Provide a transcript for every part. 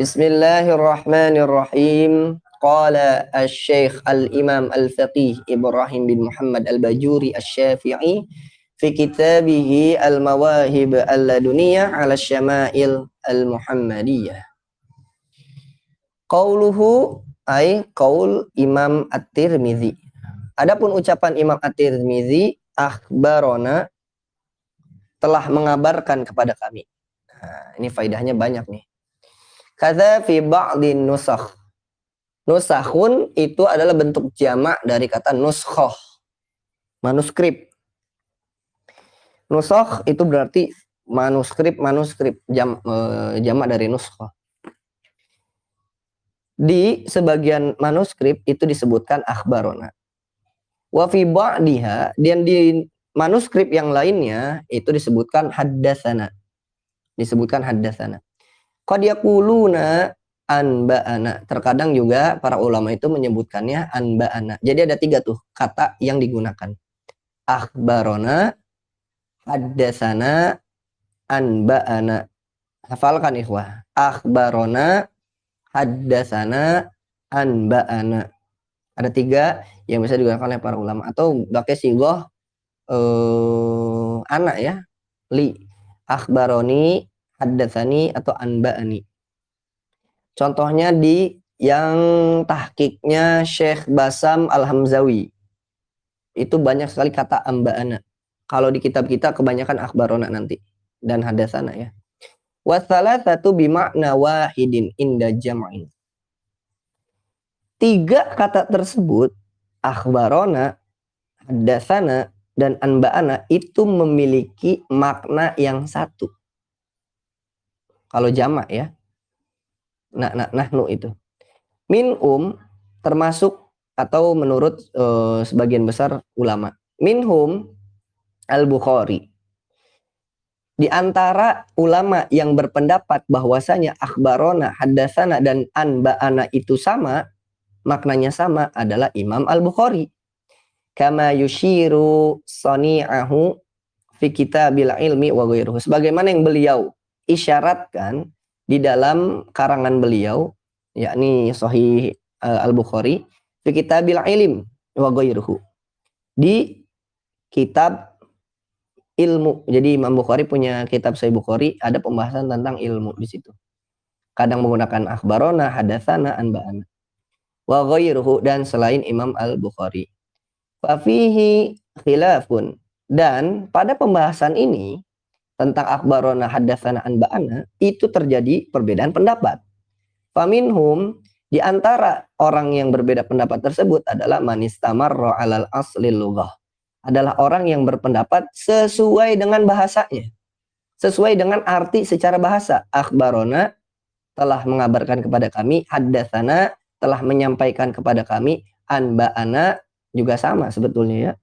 Bismillahirrahmanirrahim. Qala asy-Syaikh al-Imam al-Faqih Ibrahim bin Muhammad al-Bajuri asy-Syafi'i fi kitabih al-Mawahib al-Laduniyah 'ala syama'il al-Muhammadiyah. Qauluhu ay qaul Imam At-Tirmizi. Adapun ucapan Imam At-Tirmizi, akhbarona, telah mengabarkan kepada kami. Nah, ini faedahnya banyak nih. Kadza fi ba'din nusakh. Nusakhun itu adalah bentuk jamak dari kata nuskhoh, manuskrip. Nusakh itu berarti manuskrip, jamak dari nuskhoh. Di sebagian manuskrip itu disebutkan akhbarona. Wa fi ba'diha, dan di manuskrip yang lainnya itu disebutkan haddatsana. Qad yaquluna anba'ana. Terkadang juga para ulama itu menyebutkannya anba'ana. Jadi ada 3 tuh kata yang digunakan. Akhbarona, haddatsana, anba'ana. Hafalkan ikhwah. Akhbarona, haddatsana, anba'ana. Ada 3 yang bisa digunakan oleh para ulama. Atau pakai sigoh anak ya. Li. Akhbaroni, haddatsani, atau anba'ani. Contohnya di yang tahqiqnya Syekh Basam Al-Hamzawi. Itu banyak sekali kata amba'ana. Kalau di kitab kita kebanyakan akhbarona nanti. Dan hadatsana ya. Wa thalathatu bima'na wahidin inda jam'in. 3 kata tersebut, akhbarona, hadatsana, dan anba'ana, itu memiliki makna yang satu. Kalau jamak ya. Nahnu itu. Minhum termasuk atau menurut sebagian besar ulama. Minhum al-Bukhari. Di antara ulama yang berpendapat bahwasanya akhbarona, haddatsana, dan anba'ana itu sama, maknanya sama, adalah Imam Al-Bukhari. Kama yushiru sani'ahu fi kitabil ilmi wa ghairuhu. Sebagaimana yang beliau isyaratkan di dalam karangan beliau, yakni Sahih Al-Bukhari, fi kitabil ilm wa ghairuhu. Di kitab ilmu. Jadi Imam Bukhari punya kitab Sahih Bukhari, ada pembahasan tentang ilmu di situ. Kadang menggunakan akhbarona, hadatsana, anba'ana. Wa ghairuhu, dan selain Imam Al-Bukhari. Fa fihi khilafun. Dan pada pembahasan ini tentang akhbarona, haddatsana, anba'ana, itu terjadi perbedaan pendapat. Faminhum, di antara orang yang berbeda pendapat tersebut adalah manistamarra 'alal aslil lughah. Adalah orang yang berpendapat sesuai dengan bahasanya. Sesuai dengan arti secara bahasa. Akhbarona, telah mengabarkan kepada kami, haddatsana, telah menyampaikan kepada kami, anba'ana, juga sama sebetulnya ya.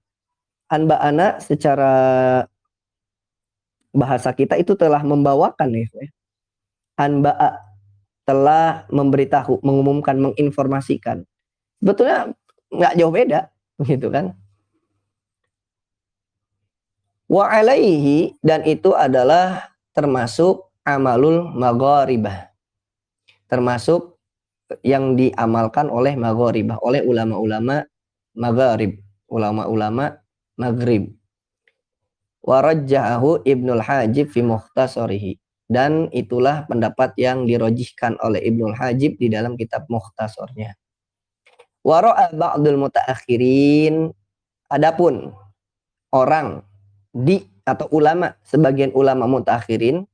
Anba'ana secara bahasa kita itu telah membawakan ya. Anba'a, telah memberitahu, mengumumkan, menginformasikan. Sebetulnya nggak jauh beda, gitu kan? Wa alaihi, dan itu adalah termasuk amalul magharibah. Termasuk yang diamalkan oleh magharibah, oleh ulama-ulama magharib, ulama-ulama maghrib. Wa rajjahu Ibnul Hajib fi mukhtasarihi. Dan itulah pendapat yang dirojihkan oleh Ibnul Hajib di dalam kitab mukhtasarnya. Wa ra'a ba'dul mutaakhirin, adapun orang atau ulama, sebagian ulama mutaakhirin,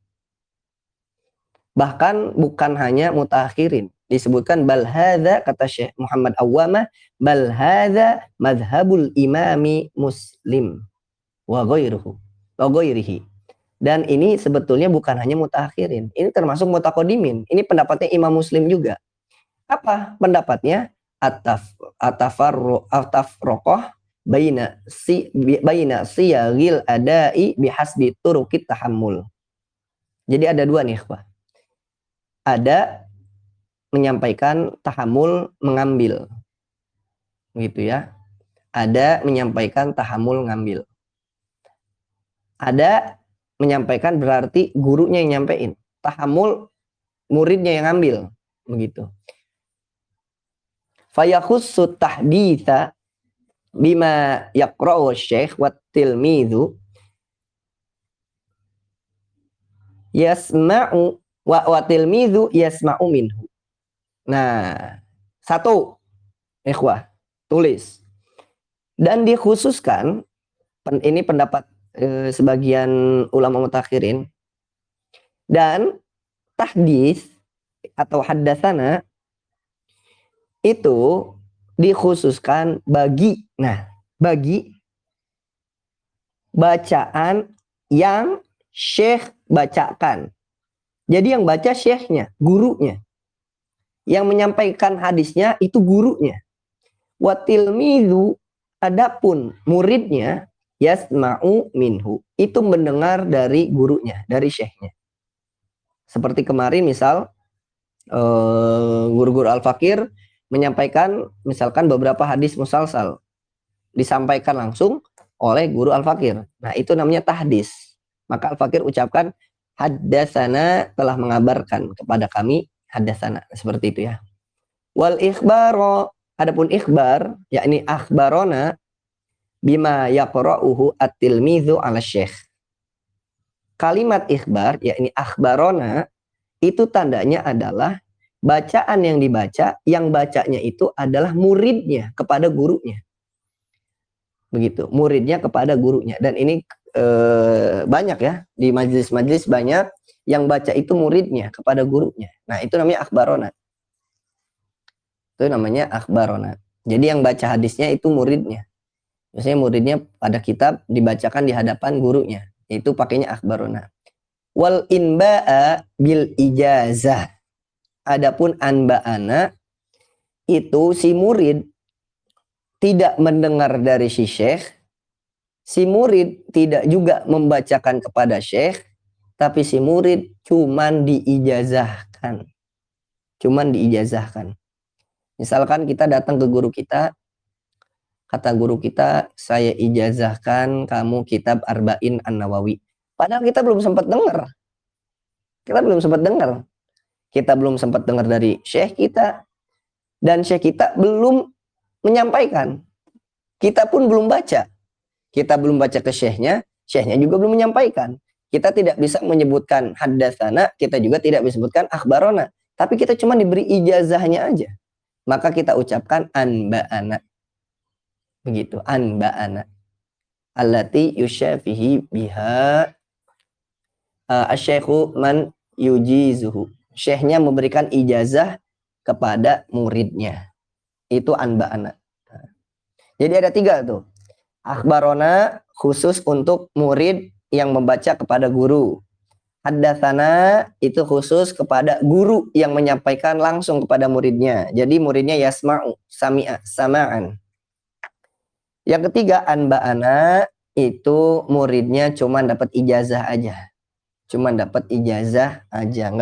bahkan bukan hanya mutaakhirin, disebutkan bal hadza, kata Syekh Muhammad Awwamah, bal hadza madhhabul imami Muslim wa ghairihi. Dan ini sebetulnya bukan hanya mutaakhirin, ini termasuk mutaqaddimin. Ini pendapatnya Imam Muslim juga. Apa pendapatnya? At-tafroqah baina siyagil adai bihasbi turuqit tahammul. Jadi ada 2 nih, Pak. Ada menyampaikan tahammul, mengambil. Gitu ya. Ada menyampaikan tahammul, ngambil. Ada menyampaikan berarti gurunya yang nyampein. Tahammul muridnya yang ngambil, begitu. Fayakhussu tahditsa bima yaqra'u syekh wa tilmidhu yasma'u wa tilmidhu yasma'u minhu. Nah, satu, ikhwah, tulis. Dan dikhususkan, ini pendapat sebagian ulama mutakhirin, dan tahdits atau haddatsana itu dikhususkan bagi bacaan yang syekh bacakan. Jadi yang baca syekhnya, gurunya. Yang menyampaikan hadisnya itu gurunya. Wa tilmidhu, adapun muridnya, yasma'u minhu, itu mendengar dari gurunya, dari syekhnya. Seperti kemarin misal guru-guru al-fakir menyampaikan misalkan beberapa hadis musalsal, disampaikan langsung oleh guru al-fakir. Nah, itu namanya tahdis. Maka al-fakir ucapkan haddatsana, telah mengabarkan kepada kami, haddatsana, seperti itu ya. Wal ikhbaro, adapun ikhbar yakni akhbarona bima yaqra'uhu at-tilmidhu 'ala syekh. Kalimat ikhbar yakni akhbarona itu tandanya adalah bacaan yang dibaca, yang bacanya itu adalah muridnya kepada gurunya. Begitu, muridnya kepada gurunya. Dan ini banyak ya, di majelis-majelis banyak yang baca itu muridnya kepada gurunya. Nah, itu namanya akhbarona. Itu namanya akhbarona. Jadi yang baca hadisnya itu muridnya. Biasanya muridnya pada kitab dibacakan di hadapan gurunya. Itu pakainya akhbarona. Wal inba'a bil ijazah. Adapun anba'ana itu si murid tidak mendengar dari si syekh, si murid tidak juga membacakan kepada syekh, tapi si murid cuman diijazahkan. Misalkan kita datang ke guru kita, kata guru kita, saya ijazahkan kamu kitab Arba'in An-Nawawi. Padahal kita belum sempat dengar. Kita belum sempat dengar dari syekh kita, dan syekh kita belum menyampaikan. Kita pun belum baca. Kita belum baca ke syekhnya, syekhnya juga belum menyampaikan. Kita tidak bisa menyebutkan haddatsana, kita juga tidak bisa menyebutkan akhbarona. Tapi kita cuma diberi ijazahnya aja. Maka kita ucapkan anba'ana. Begitu, anba'ana. Allati yusyafihi biha asyekhu man yujizuhu. Syekhnya memberikan ijazah kepada muridnya. Itu anba'ana. Jadi ada 3 tuh. Akhbarona khusus untuk murid yang membaca kepada guru. Haddatsana itu khusus kepada guru yang menyampaikan langsung kepada muridnya. Jadi muridnya yasma'u, sami'a, sama'an. Yang ketiga anba'ana itu muridnya cuma dapat ijazah aja. Nggak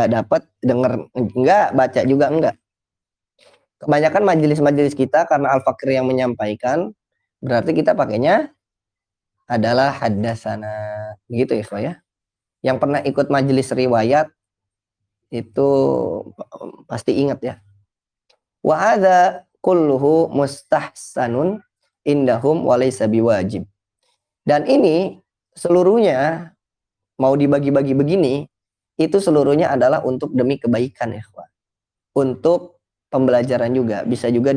dapat dengar, nggak baca juga enggak. Kebanyakan majelis-majelis kita karena al-fakir yang menyampaikan, berarti kita pakainya adalah haddatsana. Begitu ya. Yang pernah ikut majelis riwayat itu pasti ingat ya. Wa hadza kulluhu mustahsanun indahum wa laysa biwajib. Dan ini seluruhnya mau dibagi-bagi begini, itu seluruhnya adalah untuk demi kebaikan ya, untuk pembelajaran juga, bisa juga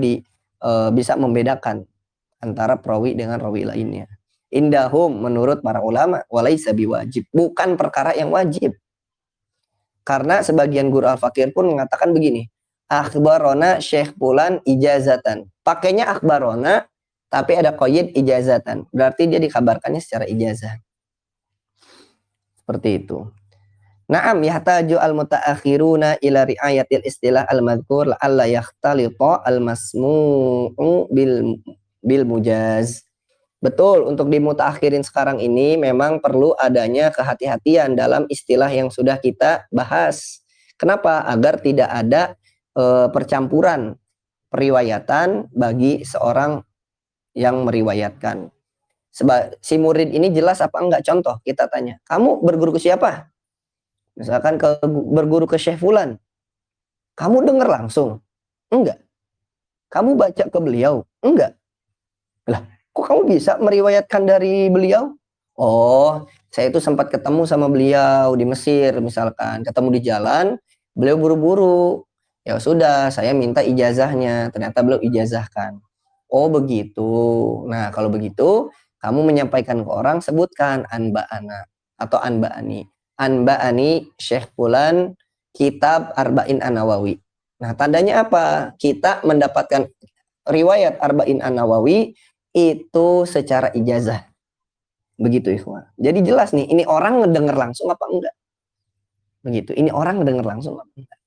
bisa membedakan antara perawi dengan rawi lainnya. Indahum menurut para ulama walaysa biwajib, bukan perkara yang wajib. Karena sebagian guru al-fakir pun mengatakan begini, akhbarona syekh fulan ijazatan. Pakainya akhbarona tapi ada qaid ijazatan. Berarti dia dikabarkannya secara ijazah. Seperti itu. Na'am yahtaju al-mutaakhiruna ila ri'ayatil istilah al-madhkur la'alla yakhtalita al-masmu'u bil mujaz. Betul, untuk di mutaakhirin sekarang ini memang perlu adanya kehati-hatian dalam istilah yang sudah kita bahas. Kenapa? Agar tidak ada percampuran periwayatan bagi seorang yang meriwayatkan. Si murid ini jelas apa enggak? Contoh kita tanya, kamu berguru ke siapa? Misalkan berguru ke Syekh Fulan. Kamu dengar langsung? Enggak. Kamu baca ke beliau? Enggak. Lah, kok kamu bisa meriwayatkan dari beliau? Oh, saya itu sempat ketemu sama beliau di Mesir misalkan, ketemu di jalan, beliau buru-buru. Ya sudah, saya minta ijazahnya, ternyata beliau ijazahkan. Oh begitu. Nah kalau begitu, kamu menyampaikan ke orang, sebutkan anba'ana atau anba'ani. Anba'ani Syekh Fulan kitab Arba'in An-Nawawi. Nah tandanya apa? Kita mendapatkan riwayat Arba'in An-Nawawi itu secara ijazah. Begitu ikhwan. Jadi jelas nih, ini orang ngedenger langsung apa enggak? Begitu. Ini orang ngedenger langsung apa enggak?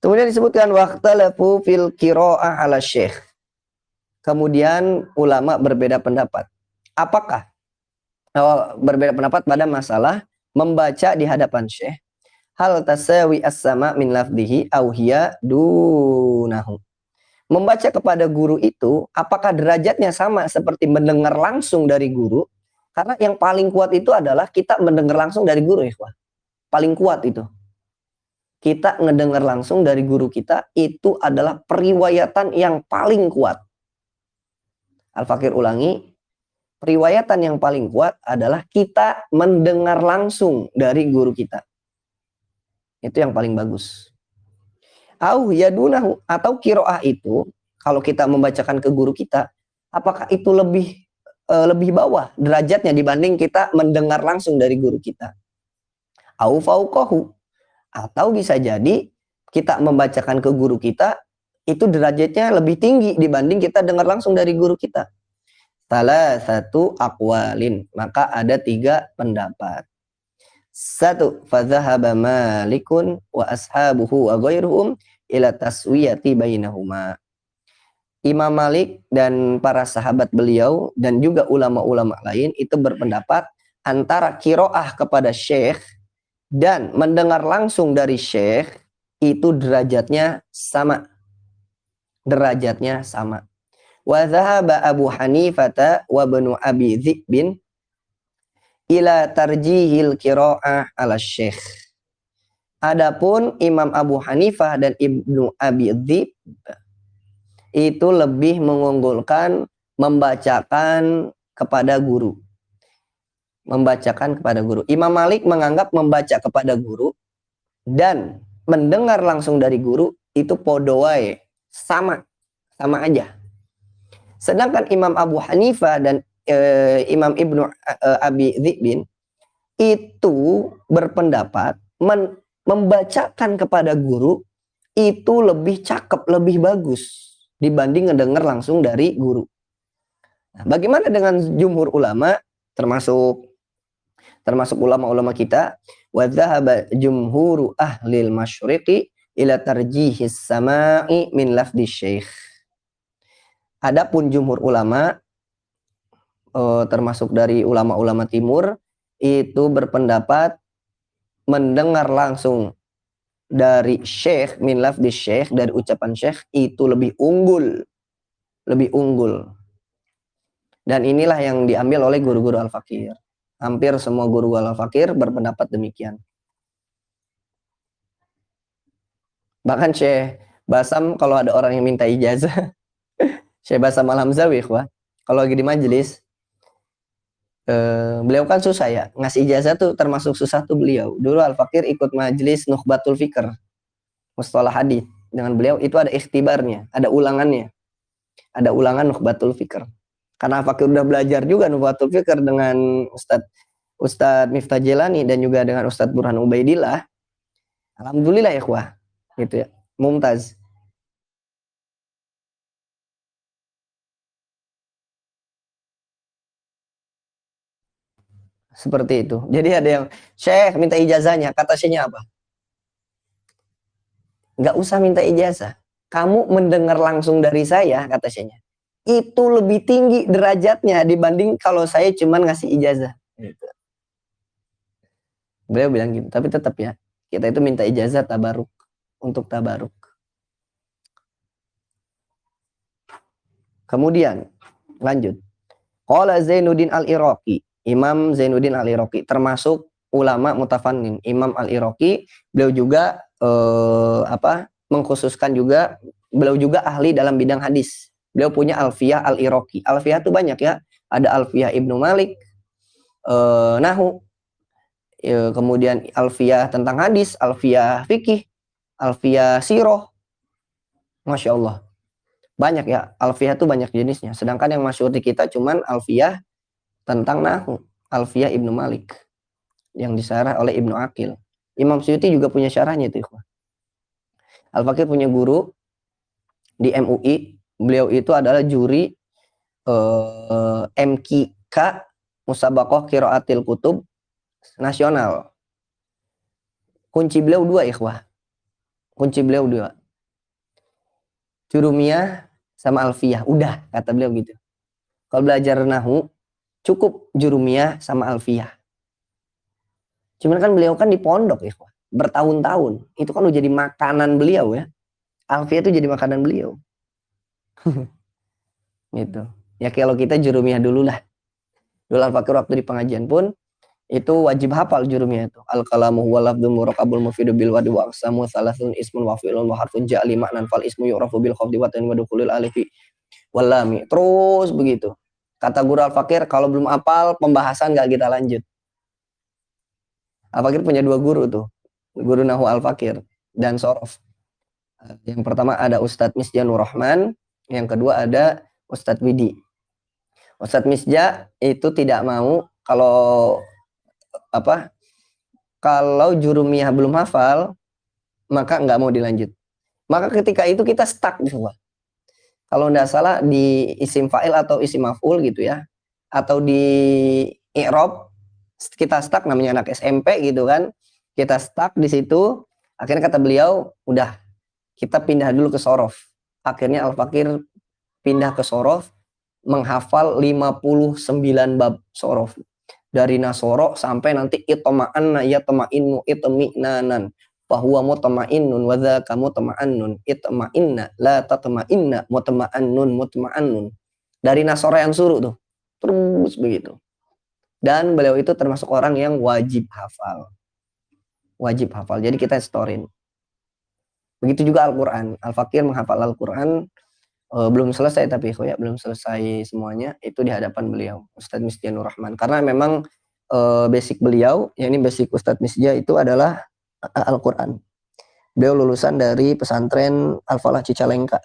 Kemudian disebutkan waqtalafu fil qira'ah ala syekh. Kemudian ulama berbeda pendapat. Apakah berbeda pendapat pada masalah membaca di hadapan syekh? Hal tasawi as-sama min lafdihi aw hiya dunahu. Membaca kepada guru itu apakah derajatnya sama seperti mendengar langsung dari guru? Karena yang paling kuat itu adalah kita mendengar langsung dari guru, ikhwan. Paling kuat itu. Kita ngedengar langsung dari guru kita, itu adalah periwayatan yang paling kuat. Al-Fakir ulangi, periwayatan yang paling kuat adalah kita mendengar langsung dari guru kita. Itu yang paling bagus. Au yadunahu, atau kiroah itu, kalau kita membacakan ke guru kita, apakah itu lebih bawah derajatnya dibanding kita mendengar langsung dari guru kita? Au fauqahu, atau bisa jadi kita membacakan ke guru kita itu derajatnya lebih tinggi dibanding kita dengar langsung dari guru kita. Salah satu aqwalin, maka ada 3 pendapat. 1, fadzahaba Malikun wa ashabuhu wa ghairuhum ila taswiyati bainahuma. Imam Malik dan para sahabat beliau dan juga ulama-ulama lain itu berpendapat antara kiroah kepada syekh dan mendengar langsung dari syekh itu derajatnya sama. Derajatnya sama. Wa dhahaba Abu Hanifah wa Ibnu Abi Dzibin ila tarjihil qiraah ala syekh. Adapun Imam Abu Hanifah dan Ibnu Abi Dzib itu lebih mengunggulkan membacakan kepada guru. Membacakan kepada guru. Imam Malik menganggap membaca kepada guru dan mendengar langsung dari guru itu podoai, sama aja. Sedangkan Imam Abu Hanifah dan Imam Ibnu Abi Dzibin itu berpendapat membacakan kepada guru itu lebih cakep, lebih bagus dibanding ngedengar langsung dari guru. Nah, bagaimana dengan jumhur ulama termasuk ulama-ulama kita? Wa dzahaba jumhuru ahlil masyriqi ila tarjihis sama'i min lafdi syekh. Adapun jumhur ulama termasuk dari ulama-ulama timur itu berpendapat mendengar langsung dari syekh min lafdi syekh, dari ucapan syekh itu lebih unggul. Dan inilah yang diambil oleh guru-guru Al-Fakir. Hampir semua guru Al-Fakir berpendapat demikian. Bahkan Syekh Basam kalau ada orang yang minta ijazah, Syekh Basam Al-Hamzawi, kalau lagi di majelis, beliau kan susah ya, ngasih ijazah tuh termasuk susah tuh beliau. Dulu Al-Fakir ikut majelis Nukhbatul Fikr, Mustalah Hadits. Dengan beliau itu ada ikhtibarnya, ada ulangannya. Ada ulangan Nukhbatul Fikr. Karena Al-Fakir udah belajar juga Nukhbatul Fikr dengan Ustadz Miftah Jelani dan juga dengan Ustadz Burhan Ubaidillah. Alhamdulillah ya gitu ya, mumtaz. Seperti itu. Jadi ada yang Syekh minta ijazahnya, kata Syekhnya apa? Nggak usah minta ijazah. Kamu mendengar langsung dari saya, kata Syekhnya. Itu lebih tinggi derajatnya dibanding kalau saya cuman ngasih ijazah. Gitu. Beliau bilang gitu. Tapi tetap ya, kita itu minta ijazah tabaruk. Untuk tabaruk. Kemudian, lanjut. Qala Zainuddin Al-Iraqi. Imam Zainuddin Al-Iraqi termasuk ulama mutafannin. Imam Al-Iraqi, beliau juga mengkhususkan juga, beliau juga ahli dalam bidang hadis. Beliau punya Alfiyah Al-Iraqi. Alfiyah itu banyak ya. Ada Alfiyah Ibnu Malik, Nahu, kemudian Alfiyah tentang hadis, Alfiyah fikih, Alfiyah siroh. Masya Allah. Banyak ya. Alfiyah itu banyak jenisnya. Sedangkan yang masyhur di kita cuman Alfiyah tentang Nahu. Alfiyah Ibnu Malik. Yang disarah oleh Ibnu Aqil. Imam Suyuti juga punya syarahnya itu. Al-Fakir punya guru di MUI. Beliau itu adalah juri MQK, Musabaqah Qiraatil Kutub nasional. Kunci beliau dua, ikhwah. Kunci beliau dua. Jurumiyah sama Alfiyah. Udah, kata beliau gitu. Kalau belajar Nahu, cukup Jurumiyah sama Alfiyah. Cuman kan beliau kan di pondok, ikhwah. Bertahun-tahun. Itu kan udah jadi makanan beliau ya. Alfiyah itu jadi makanan beliau. Gitu. Ya kalau kita Jurumiyah dulu lah. Dulu Al-Fakir waktu di pengajian pun itu wajib hafal jurumiyah itu. Al-kalamu huwa lafdhu murakabul mufidu bil wadi wa aqsamu thalathun ismun wa fi'lun wa harfun ja'li ma'nan fal ismu yu'rafu bil khafdi wa tanwin wa dukhulil alifi wal lami. Terus begitu. Kata guru Al-Fakir, kalau belum hafal pembahasan enggak kita lanjut. Al-Fakir punya dua guru tuh. Guru Nahwu Al-Fakir dan Sorof. Yang pertama ada Ustadz Misjanur Rahman, yang kedua ada Ustadz Widi. Ustadz Misja itu tidak mau kalau jurumiyah belum hafal, maka nggak mau dilanjut. Maka ketika itu kita stuck di semua. Kalau nggak salah di isim fa'il atau isim maf'ul gitu ya, atau di i'rab, kita stuck, namanya anak SMP gitu kan, kita stuck di situ. Akhirnya kata beliau, udah kita pindah dulu ke sorof. Akhirnya Al-Fakir pindah ke sorof, menghafal 59 bab sorof. Dari nasoro sampai nanti itma'anna yatma'innu itmi'nanan fahuwa mutma'innun wa dzaka mutma'annun itma'inna la tatma'inna mutma'annun. Dari nasoro yang suruh tuh. Terus begitu. Dan beliau itu termasuk orang yang wajib hafal. Wajib hafal. Jadi kita storin. Begitu juga Al-Qur'an. Al-Fakir menghafal Al-Qur'an belum selesai, tapi ya belum selesai semuanya itu di hadapan beliau Ustadz Misjanur Rahman, karena memang basic beliau, yakni basic Ustadz Misja itu adalah Al-Quran. Beliau lulusan dari pesantren Al-Falah Cicalengka.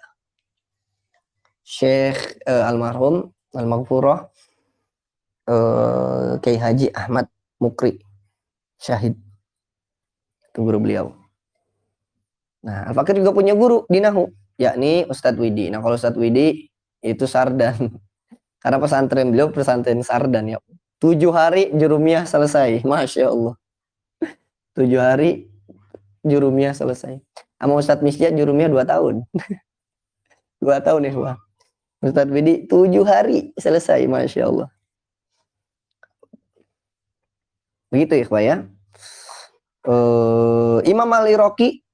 Syekh almarhum Al-Maghfurah Kiai Haji Ahmad Mukri Syahid, itu guru beliau. Nah, Al-Fakir juga punya guru di Nahu, yakni Ustadz Widi. Nah, kalau Ustadz Widi itu sardan. Karena pesantren beliau pesantren sardan ya. 7 hari jurumiyah selesai. Masya Allah. 7 hari jurumiyah selesai. Sama Ustadz Misja jurumiyah 2 tahun. 2 tahun ya, Wah. Ustadz Widi 7 hari selesai. Masya Allah. Begitu ya, Pak ya. Imam Al-Iraqi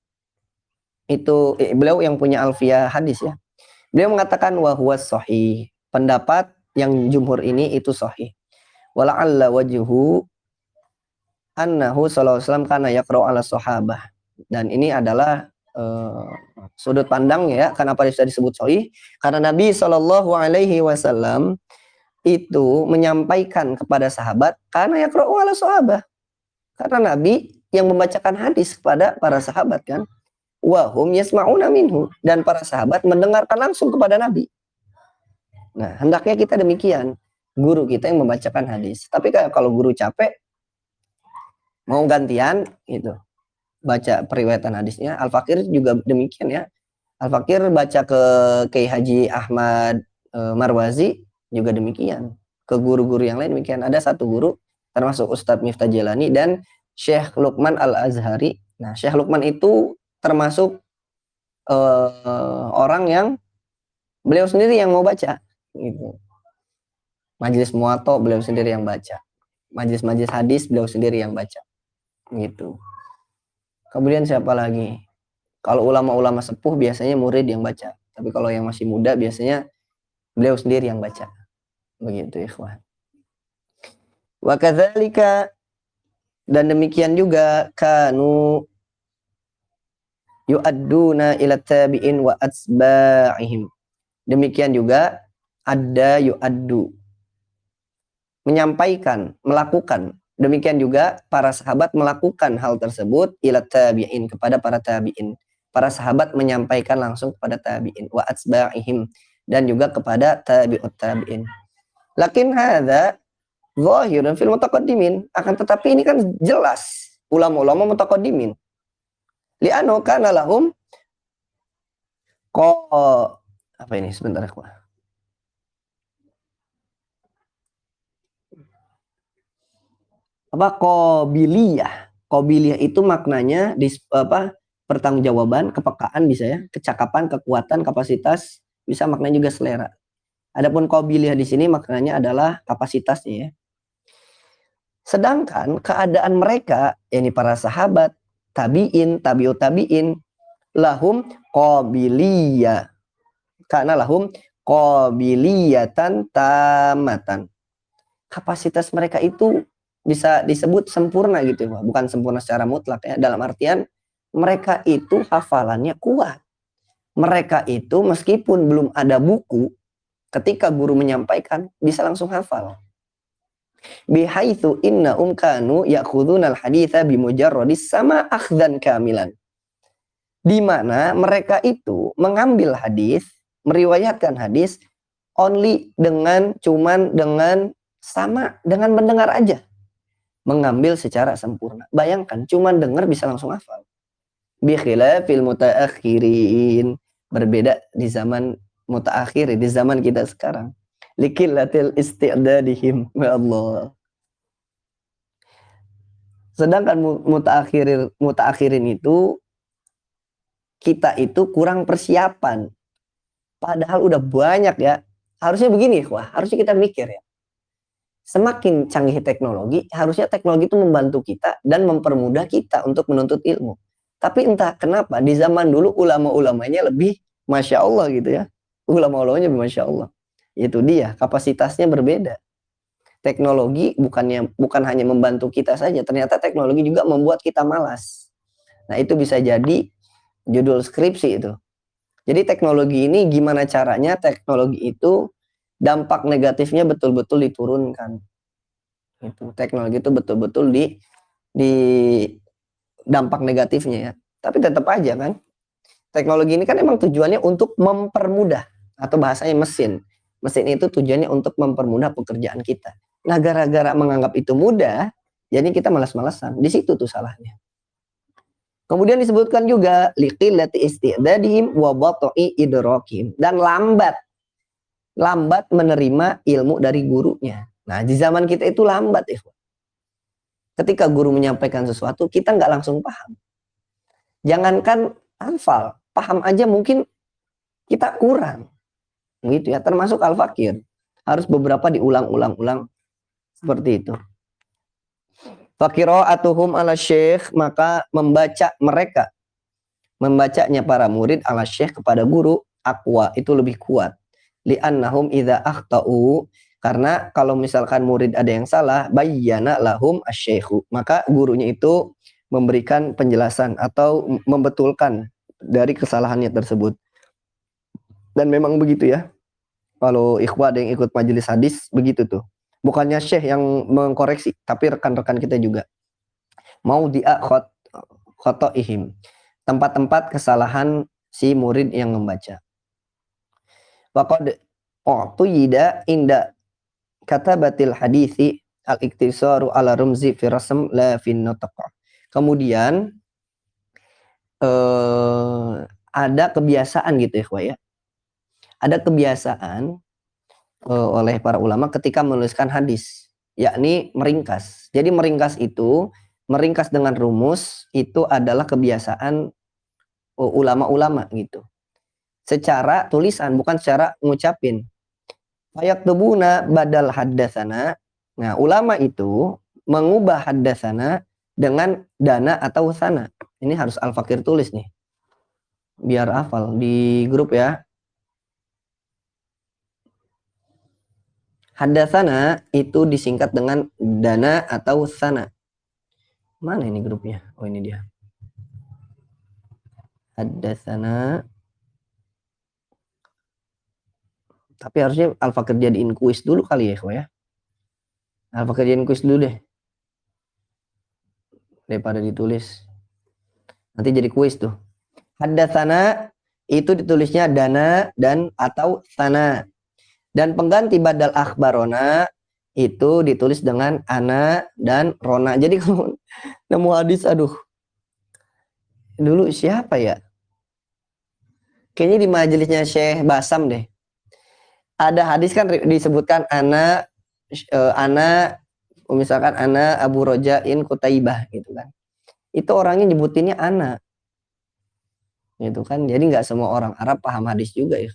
itu beliau yang punya Alfiyah hadis ya. Beliau mengatakan wa huwa sahih. Pendapat yang jumhur ini itu sahih. Wala'alla wajhu annahu sallallahu alaihi wasallam kana yaqra'u ala sahabah. Dan ini adalah sudut pandang ya, kenapa bisa disebut sahih? Karena Nabi sallallahu alaihi wasallam itu menyampaikan kepada sahabat karena yaqra'u ala sahabah. Karena Nabi yang membacakan hadis kepada para sahabat kan. Wa hum yasma'una minhu, dan para sahabat mendengarkan langsung kepada Nabi. Nah, hendaknya kita demikian. Guru kita yang membacakan hadis. Tapi kalau guru capek, mau gantian gitu, baca periwayatan hadisnya. Al-Fakir juga demikian ya. Al-Fakir baca ke Kiai Haji Ahmad Marwazi juga demikian. Ke guru-guru yang lain demikian. Ada satu guru, termasuk Ustadz Miftah Jalani dan Syekh Luqman Al-Azhari. Nah, Syekh Luqman itu termasuk orang yang beliau sendiri yang mau baca gitu. Majelis muwatta beliau sendiri yang baca. Majelis-majelis hadis beliau sendiri yang baca. Gitu. Kemudian siapa lagi? Kalau ulama-ulama sepuh biasanya murid yang baca. Tapi kalau yang masih muda biasanya beliau sendiri yang baca. Begitu, ikhwan. Wa kadzalika, dan demikian juga kanu yu'adduna ila tabi'in wa atsba'ihim. Demikian juga ada yu'addu, menyampaikan, melakukan. Demikian juga para sahabat melakukan hal tersebut ila tabi'in, kepada para tabi'in. Para sahabat menyampaikan langsung kepada tabi'in wa atsba'ihim, dan juga kepada tabi'ut tabi'in. Lakin hadza zahirun fil mutaqaddimin, akan tetapi ini kan jelas ulama-ulama mutaqaddimin. Li'annahu kana lahum apa ini sebentar aku. Apa Qabiliyah itu maknanya pertanggungjawaban, kepekaan bisa ya, kecakapan, kekuatan, kapasitas, bisa maknanya juga selera. Adapun qabiliyah di sini maknanya adalah kapasitasnya ya. Sedangkan keadaan mereka, yakni para sahabat, tabi'in, tabi'ut tabi'in, lahum qabiliyah. Karena lahum qabiliyatan tamatan. Kapasitas mereka itu bisa disebut sempurna gitu, bukan sempurna secara mutlak ya. Dalam artian mereka itu hafalannya kuat. Mereka itu meskipun belum ada buku, ketika guru menyampaikan bisa langsung hafal. Bihaitsu innahum kanu ya'khudunal haditsa bimujarradis sama akhdan kamilan. Di mana mereka itu mengambil hadis, meriwayatkan hadis only dengan mendengar aja. Mengambil secara sempurna. Bayangkan cuman dengar bisa langsung hafal. Bi khilafil mutaakhirin, berbeda di zaman mutaakhirin, di zaman kita sekarang. Likillatil isti'dadihim, ya Allah. Sedangkan mutaakhirin itu kita itu kurang persiapan. Padahal udah banyak ya. Harusnya begini, harusnya kita mikir ya. Semakin canggih teknologi, harusnya teknologi itu membantu kita dan mempermudah kita untuk menuntut ilmu. Tapi entah kenapa di zaman dulu ulama-ulamanya lebih Masya Allah gitu ya. Ulama-ulamanya lebih Masya Allah. Itu dia, kapasitasnya berbeda. Teknologi bukan hanya membantu kita saja, ternyata teknologi juga membuat kita malas. Nah itu bisa jadi judul skripsi itu. Jadi teknologi ini gimana caranya teknologi itu dampak negatifnya betul-betul diturunkan. Itu teknologi itu betul-betul di dampak negatifnya ya. Tapi tetap aja kan, teknologi ini kan emang tujuannya untuk mempermudah, atau bahasanya mesin. Mesin itu tujuannya untuk mempermudah pekerjaan kita. Nah, gara-gara menganggap itu mudah, jadi kita malas-malasan. Di situ tuh salahnya. Kemudian disebutkan juga liqillati isti'dadihim wa bata'i idrakim, dan lambat menerima ilmu dari gurunya. Nah, di zaman kita itu lambat ya. Ketika guru menyampaikan sesuatu, kita nggak langsung paham. Jangankan hafal, paham aja mungkin kita kurang. Gitu ya, termasuk al-fakir. Harus beberapa diulang-ulang seperti itu. Faqira'atuhum ala syekh, maka membacanya para murid ala syekh kepada guru, aqwa, itu lebih kuat. Li'annahum idza akhta'u, karena kalau misalkan murid ada yang salah, bayyana lahum asy-syaikhu, maka gurunya itu memberikan penjelasan atau membetulkan dari kesalahannya tersebut. Dan memang begitu ya. Kalau ikhwah ada yang ikut majelis hadis, begitu tuh. Bukannya syekh yang mengkoreksi, tapi rekan-rekan kita juga. Mau khotoihim, tempat-tempat kesalahan si murid yang membaca. Waqad u'tuyida inda katabatil hadisi al-iktisaru ala rumzi fi rasm la fi nutq. Kemudian ada kebiasaan gitu ya, ada kebiasaan oleh para ulama ketika menuliskan hadis, yakni meringkas. Jadi meringkas dengan rumus itu adalah kebiasaan ulama-ulama gitu. Secara tulisan, bukan secara ngucapin. Fayaktubuna badal haddatsana. Nah, ulama itu mengubah haddatsana dengan dana atau sana. Ini harus Al-Fakir tulis nih. Biar hafal di grup ya. Haddatsana itu disingkat dengan dana atau sana. Mana ini grupnya? Oh, ini dia. Haddatsana. Tapi harusnya Al-Fakir jadiin kuis dulu kali ya, ya. Al-Fakir jadiin kuis dulu deh. Daripada ditulis. Nanti jadi kuis tuh. Haddatsana itu ditulisnya dana dan atau sana. Dan pengganti badal akhbarona itu ditulis dengan ana dan rona. Jadi kalau nemu hadis, aduh, dulu siapa ya? Kayaknya di majelisnya Syekh Basam deh. Ada hadis kan disebutkan ana misalkan ana Abu Rojain Kutaibah gitu kan. Itu orangnya nyebutinnya ana. Gitu kan. Jadi nggak semua orang Arab paham hadis juga ya.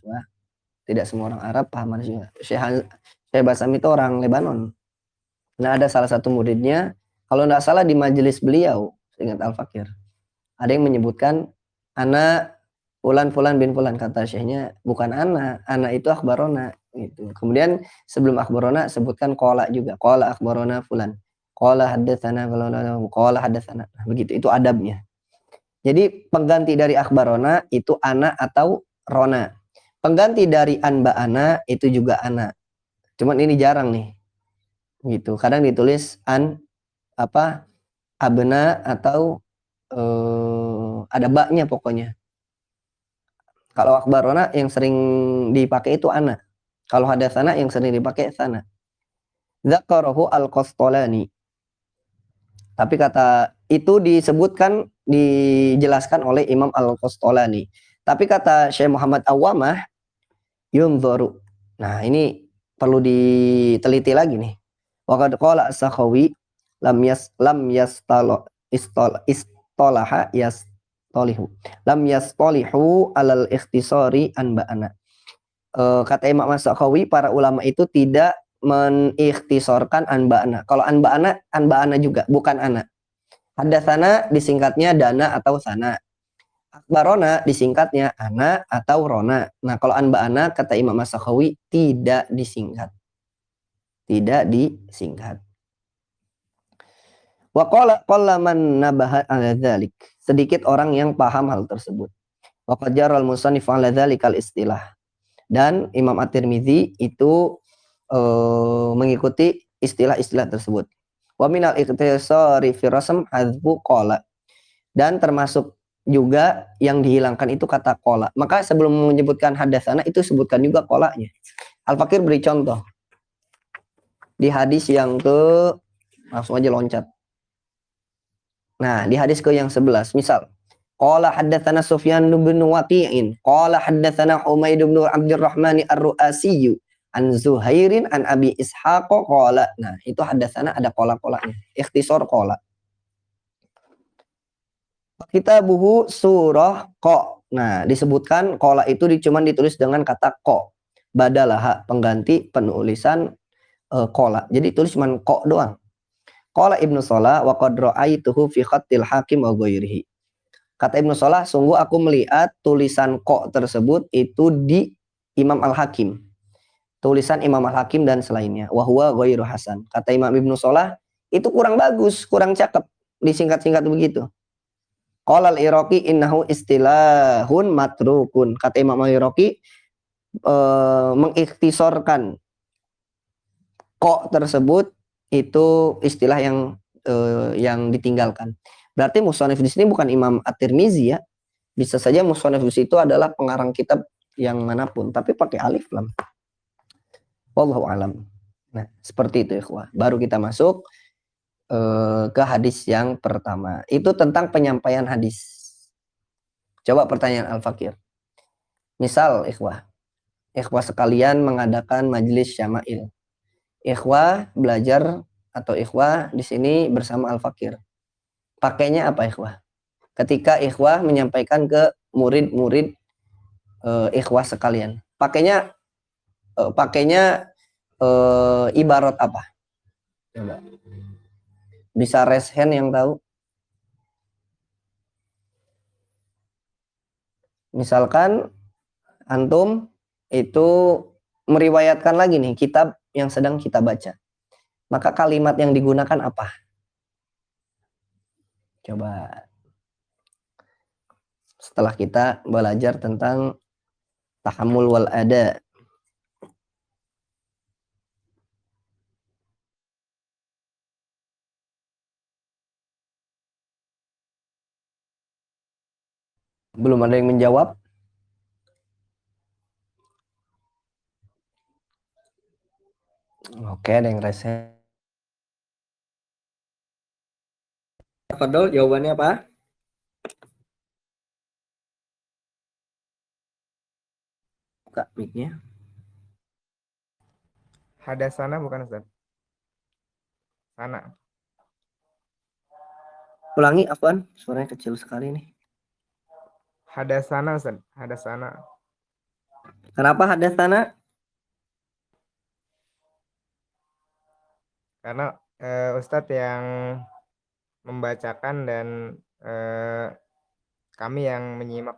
Tidak semua orang Arab paham hadis juga. Syekh Basam itu orang Lebanon. Nah, ada salah satu muridnya, kalau nggak salah di majelis beliau, ingat Al-Fakir, ada yang menyebutkan anak Fulan bin Fulan, kata syekhnya bukan anak itu akhbarona gitu. Kemudian sebelum akhbarona sebutkan qala juga, qala akhbarona Fulan, qala haddatsana, qala haddatsana. Nah, begitu, itu adabnya. Jadi pengganti dari akhbarona itu anak atau rona. Pengganti dari anba'ana itu juga anak. Cuman ini jarang nih. Gitu. Kadang ditulis abna atau ada baknya pokoknya. Kalau akhbarona yang sering dipakai itu ana. Kalau hadatsana yang sering dipakai sana. Dzakarahu al-Qastolani. Tapi kata itu dijelaskan oleh Imam al-Qastolani. Tapi kata Syekh Muhammad Awamah, yunzaru. Nah, ini perlu diteliti lagi nih. Waqad qala as-Sakhawi lam istalaha yastalihu. Lam yastalihu alal ikhtisari anba'ana. Kata Imam As-Sakhawi, para ulama itu tidak menikhtisorkan anba'ana. Kalau anba'ana juga, bukan ana. Haddatsana disingkatnya dana atau sana. Akhbarona disingkatnya ana atau rona. Nah, kalau anba'ana kata Imam As-Sakhawi tidak disingkat. Tidak disingkat. Wa qala man nabaha ala dzalik. Sedikit orang yang paham hal tersebut. Wa qad jara al-musannif ala dzalikal istilah. Dan Imam At-Tirmizi itu mengikuti istilah-istilah tersebut. Wa minal ikhtisari fi rasm hadzfu qala. Dan termasuk juga yang dihilangkan itu kata qala. Maka sebelum menyebutkan hadatsana itu sebutkan juga qolanya. Al-Fakir beri contoh. Di hadis yang langsung aja loncat. Nah, di hadis ke yang 11, misal qala haddatsana Sufyan bin Waqi'in, qala haddatsana Humaid bin Abdurrahman Ar-Ru'asi an Zuhairin an Abi Ishaq qala. Nah, itu haddatsana ada qala-qalanya. Ikhtisar qala. Kitabuhu surah qa. Nah, disebutkan qala itu cuma ditulis dengan kata qa. Badalah pengganti penulisan qala. Jadi tulis cuma qa doang. Qala Ibnu Shalah wa qad ra'aituhu fi khattil hakim wa ghairihi. Kata Ibnu Shalah, sungguh aku melihat tulisan qa tersebut itu di Imam Al-Hakim. Tulisan Imam Al-Hakim dan selainnya. Wa huwa ghairu hasan. Kata Imam Ibnu Shalah, itu kurang bagus, kurang cakep. Disingkat-singkat begitu. Qala al-Iraqi innahu istilahun matrukun. Kata Imam Al-Iraqi mengikhtisorkan qa tersebut itu istilah yang ditinggalkan. Berarti musannif di sini bukan Imam At-Tirmizi ya. Bisa saja musannif di situ adalah pengarang kitab yang manapun, tapi pakai alif lam. Wallahu alam. Nah, seperti itu ikhwah. Baru kita masuk ke hadis yang pertama. Itu tentang penyampaian hadis. Coba pertanyaan Al-Fakir. Misal ikhwah sekalian mengadakan majelis syama'il. Ikhwah belajar atau ikhwah di sini bersama Al-Fakir. Pakainya apa ikhwah? Ketika ikhwah menyampaikan ke murid-murid ikhwah sekalian. Pakainya ibarat apa? Coba. Bisa raise hand yang tahu? Misalkan antum itu meriwayatkan lagi nih kitab yang sedang kita baca. Maka kalimat yang digunakan apa? Coba. setelah kita belajar tentang tahammul wal ada. Belum ada yang menjawab? Oke, ada yang rese. Fadol, jawabannya apa? Buka mic-nya. Hadasana bukan Ustaz. Sana. Ulangi, Afwan. Suaranya kecil sekali nih. Hadasana Ustaz. Hadasana. Kenapa hadasana? Karena Ustadz yang membacakan dan kami yang menyimak.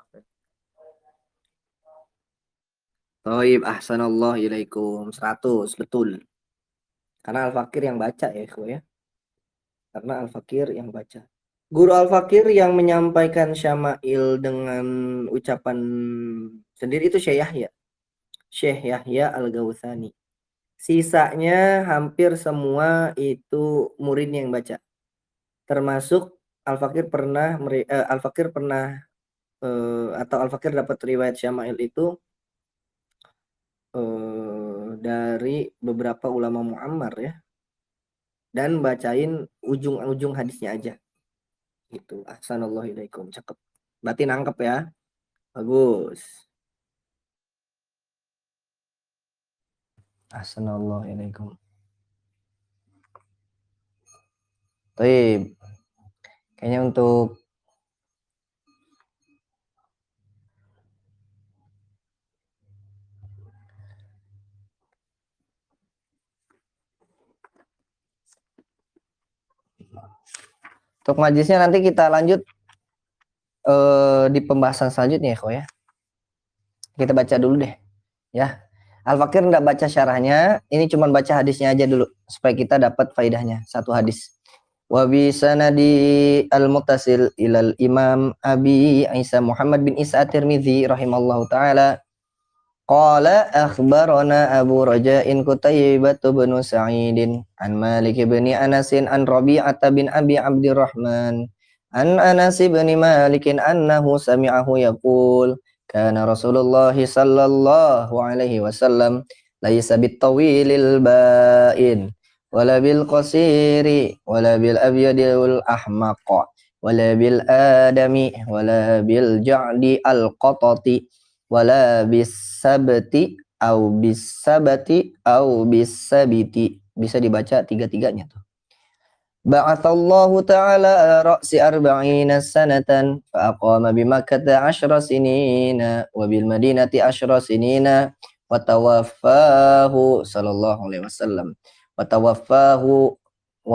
Toib, ahsanallah ilaikum. 100, betul. Karena Al-Fakir yang baca ya, ya. Karena Al-Fakir yang baca. Guru Al-Fakir yang menyampaikan Syama'il dengan ucapan sendiri itu Syekh Yahya. Syekh Yahya Al-Gautsani. Sisanya hampir semua itu muridnya yang baca. Termasuk Al-Fakir pernah atau Al-Fakir dapat riwayat Syama'il itu dari beberapa ulama Mu'ammar ya. Dan bacain ujung-ujung hadisnya aja. Gitu. Ahsanallahilaikum. Cakep. Berarti nangkep ya. Bagus. Ahsanallahilaikum. Baik. Kayaknya untuk majlisnya nanti kita lanjut di pembahasan selanjutnya ya, kok ya. Kita baca dulu deh, ya. Al-Fakir nggak baca syarahnya, ini cuma baca hadisnya aja dulu supaya kita dapat faidahnya satu hadis. Wa bi sanadi al-muttasil ilal Imam Abi Isa Muhammad bin Isa At-Tirmidzi rahimallahu taala qala akhbarana Abu Raja'in Qutaybah bin Sa'idin an Malik bin Anas an Rabi'ah bin Abi Abdurrahman an Anas bin Malik annahu sami'ahu yaqul kana Rasulullah sallallahu alaihi wasallam laisa bitawilil ba'in wala bil qasiri wala bil abyadil ahmaq wala bil adami wala bil ja'di al qatati wala bisabati au bisabati au bisabiti. Bisa dibaca tiga-tiganya tuh. Ba'athallahu ta'ala ra'si arba'ina sanatan fa'aqama bimakkata 10 sinina wa bil madinati 10 sinina wa tawaffahu sallallahu alaihi wasallam wa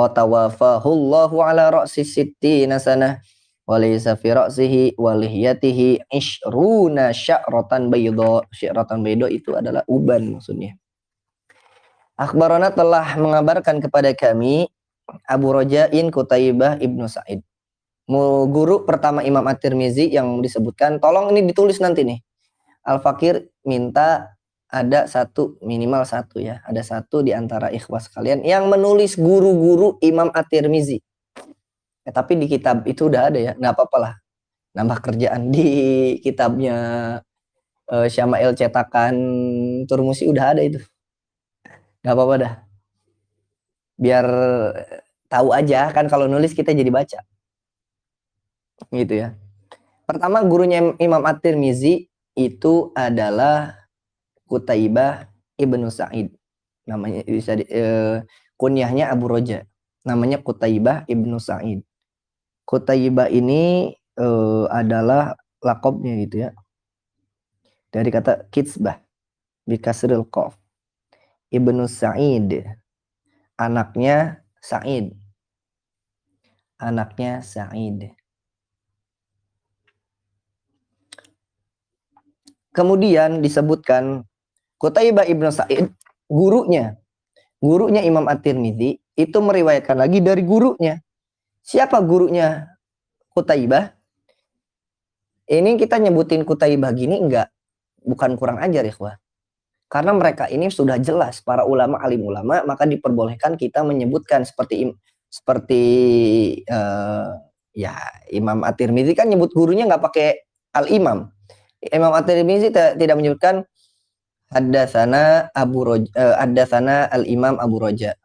tawaffahu Allahu ala ra'si sittina sanah walaysa fi ra'sihi wa lihiyatihi ishruna sya'ratan bayda. Sya'ratan bayda itu adalah uban maksudnya. Akhbarana telah mengabarkan kepada kami Abu Raja'in Qutaybah ibnu Sa'id. Guru pertama Imam At-Tirmizi yang disebutkan, tolong ini ditulis nanti nih. Al-Fakir minta ada satu, minimal satu ya. Ada satu di antara ikhwas kalian yang menulis guru-guru Imam At-Tirmizi. Tapi di kitab itu udah ada ya, nggak apa-apa lah. Nambah kerjaan di kitabnya Syama'il cetakan Turmusi udah ada itu. Nggak apa-apa dah. Biar tahu aja kan kalau nulis kita jadi baca. Gitu ya. Pertama gurunya Imam At-Tirmizi itu adalah Qutaybah ibnu Sa'id. Namanya bisa kunyahnya Abu Roja. Namanya Qutaybah ibnu Sa'id. Qutaybah ini adalah lakopnya gitu ya. Dari kata kitsbah bikasril qaf. Ibnu Sa'id. Anaknya Sa'id. Anaknya Sa'id. Kemudian disebutkan Qutaybah ibnu Sa'id, gurunya Imam At-Tirmidzi itu meriwayatkan lagi dari gurunya. Siapa gurunya Qutaybah? Ini kita nyebutin Kutaibah gini bukan kurang ajar ya, ikhwah. Karena mereka ini sudah jelas para ulama, alim ulama, maka diperbolehkan kita menyebutkan seperti ya Imam At-Tirmidzi kan nyebut gurunya nggak pakai al-imam. Imam At-Tirmidzi tidak menyebutkan haddatsana haddatsana al-imam Abu Roja.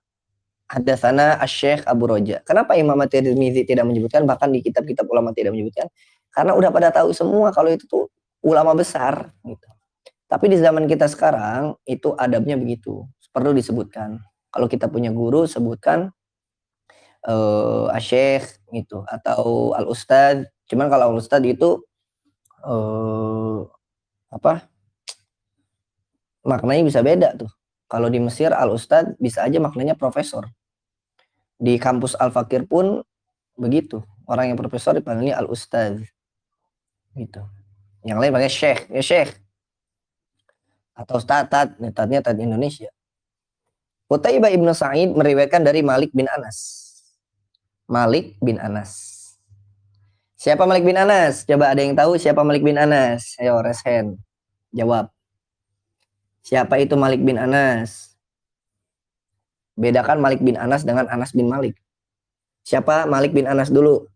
Haddatsana asy-syekh Abu Roja. Kenapa Imam At-Tirmidzi tidak menyebutkan, bahkan di kitab-kitab ulama tidak menyebutkan? Karena udah pada tahu semua kalau itu tuh ulama besar gitu. Tapi di zaman kita sekarang itu adabnya begitu, perlu disebutkan. Kalau kita punya guru sebutkan asyikh gitu atau al ustad. Cuman kalau al ustad itu apa? Maknanya bisa beda tuh. Kalau di Mesir al ustad bisa aja maknanya profesor. Di kampus Al Fakir pun begitu. Orang yang profesor dipanggilnya al ustad. Gitu. Yang lain pakai syekh, ya syekh. Atau tatat, tatnya tat Indonesia. Qutaibah ibnu Sa'id meriwayatkan dari Malik bin Anas. Malik bin Anas. Siapa Malik bin Anas? Coba ada yang tahu siapa Malik bin Anas? Ayo raise hand. Jawab. Siapa itu Malik bin Anas? Bedakan Malik bin Anas dengan Anas bin Malik. Siapa Malik bin Anas dulu?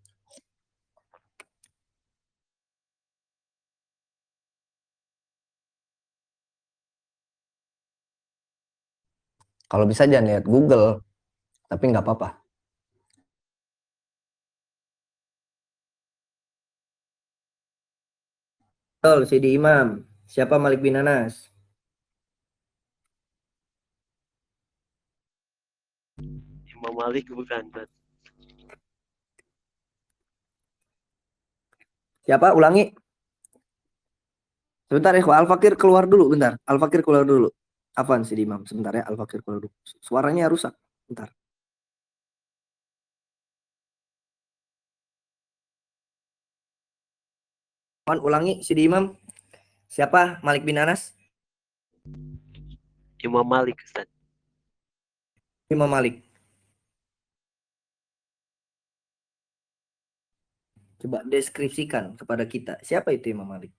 Kalau bisa jangan lihat Google, tapi nggak apa-apa. Betul, Sidi Imam. Siapa Malik bin Anas? Imam Malik bukan. Siapa? Ulangi. Sebentar ya, Al-Fakir keluar dulu, bentar. Al-Fakir keluar dulu. Apaan Sidi Imam? Sebentar ya, Al-Fakir keluar dulu. Suaranya rusak. Bentar. Ulangi Sidi Imam. Siapa Malik bin Anas? Imam Malik, Ustaz. Imam Malik. Coba deskripsikan kepada kita. Siapa itu Imam Malik?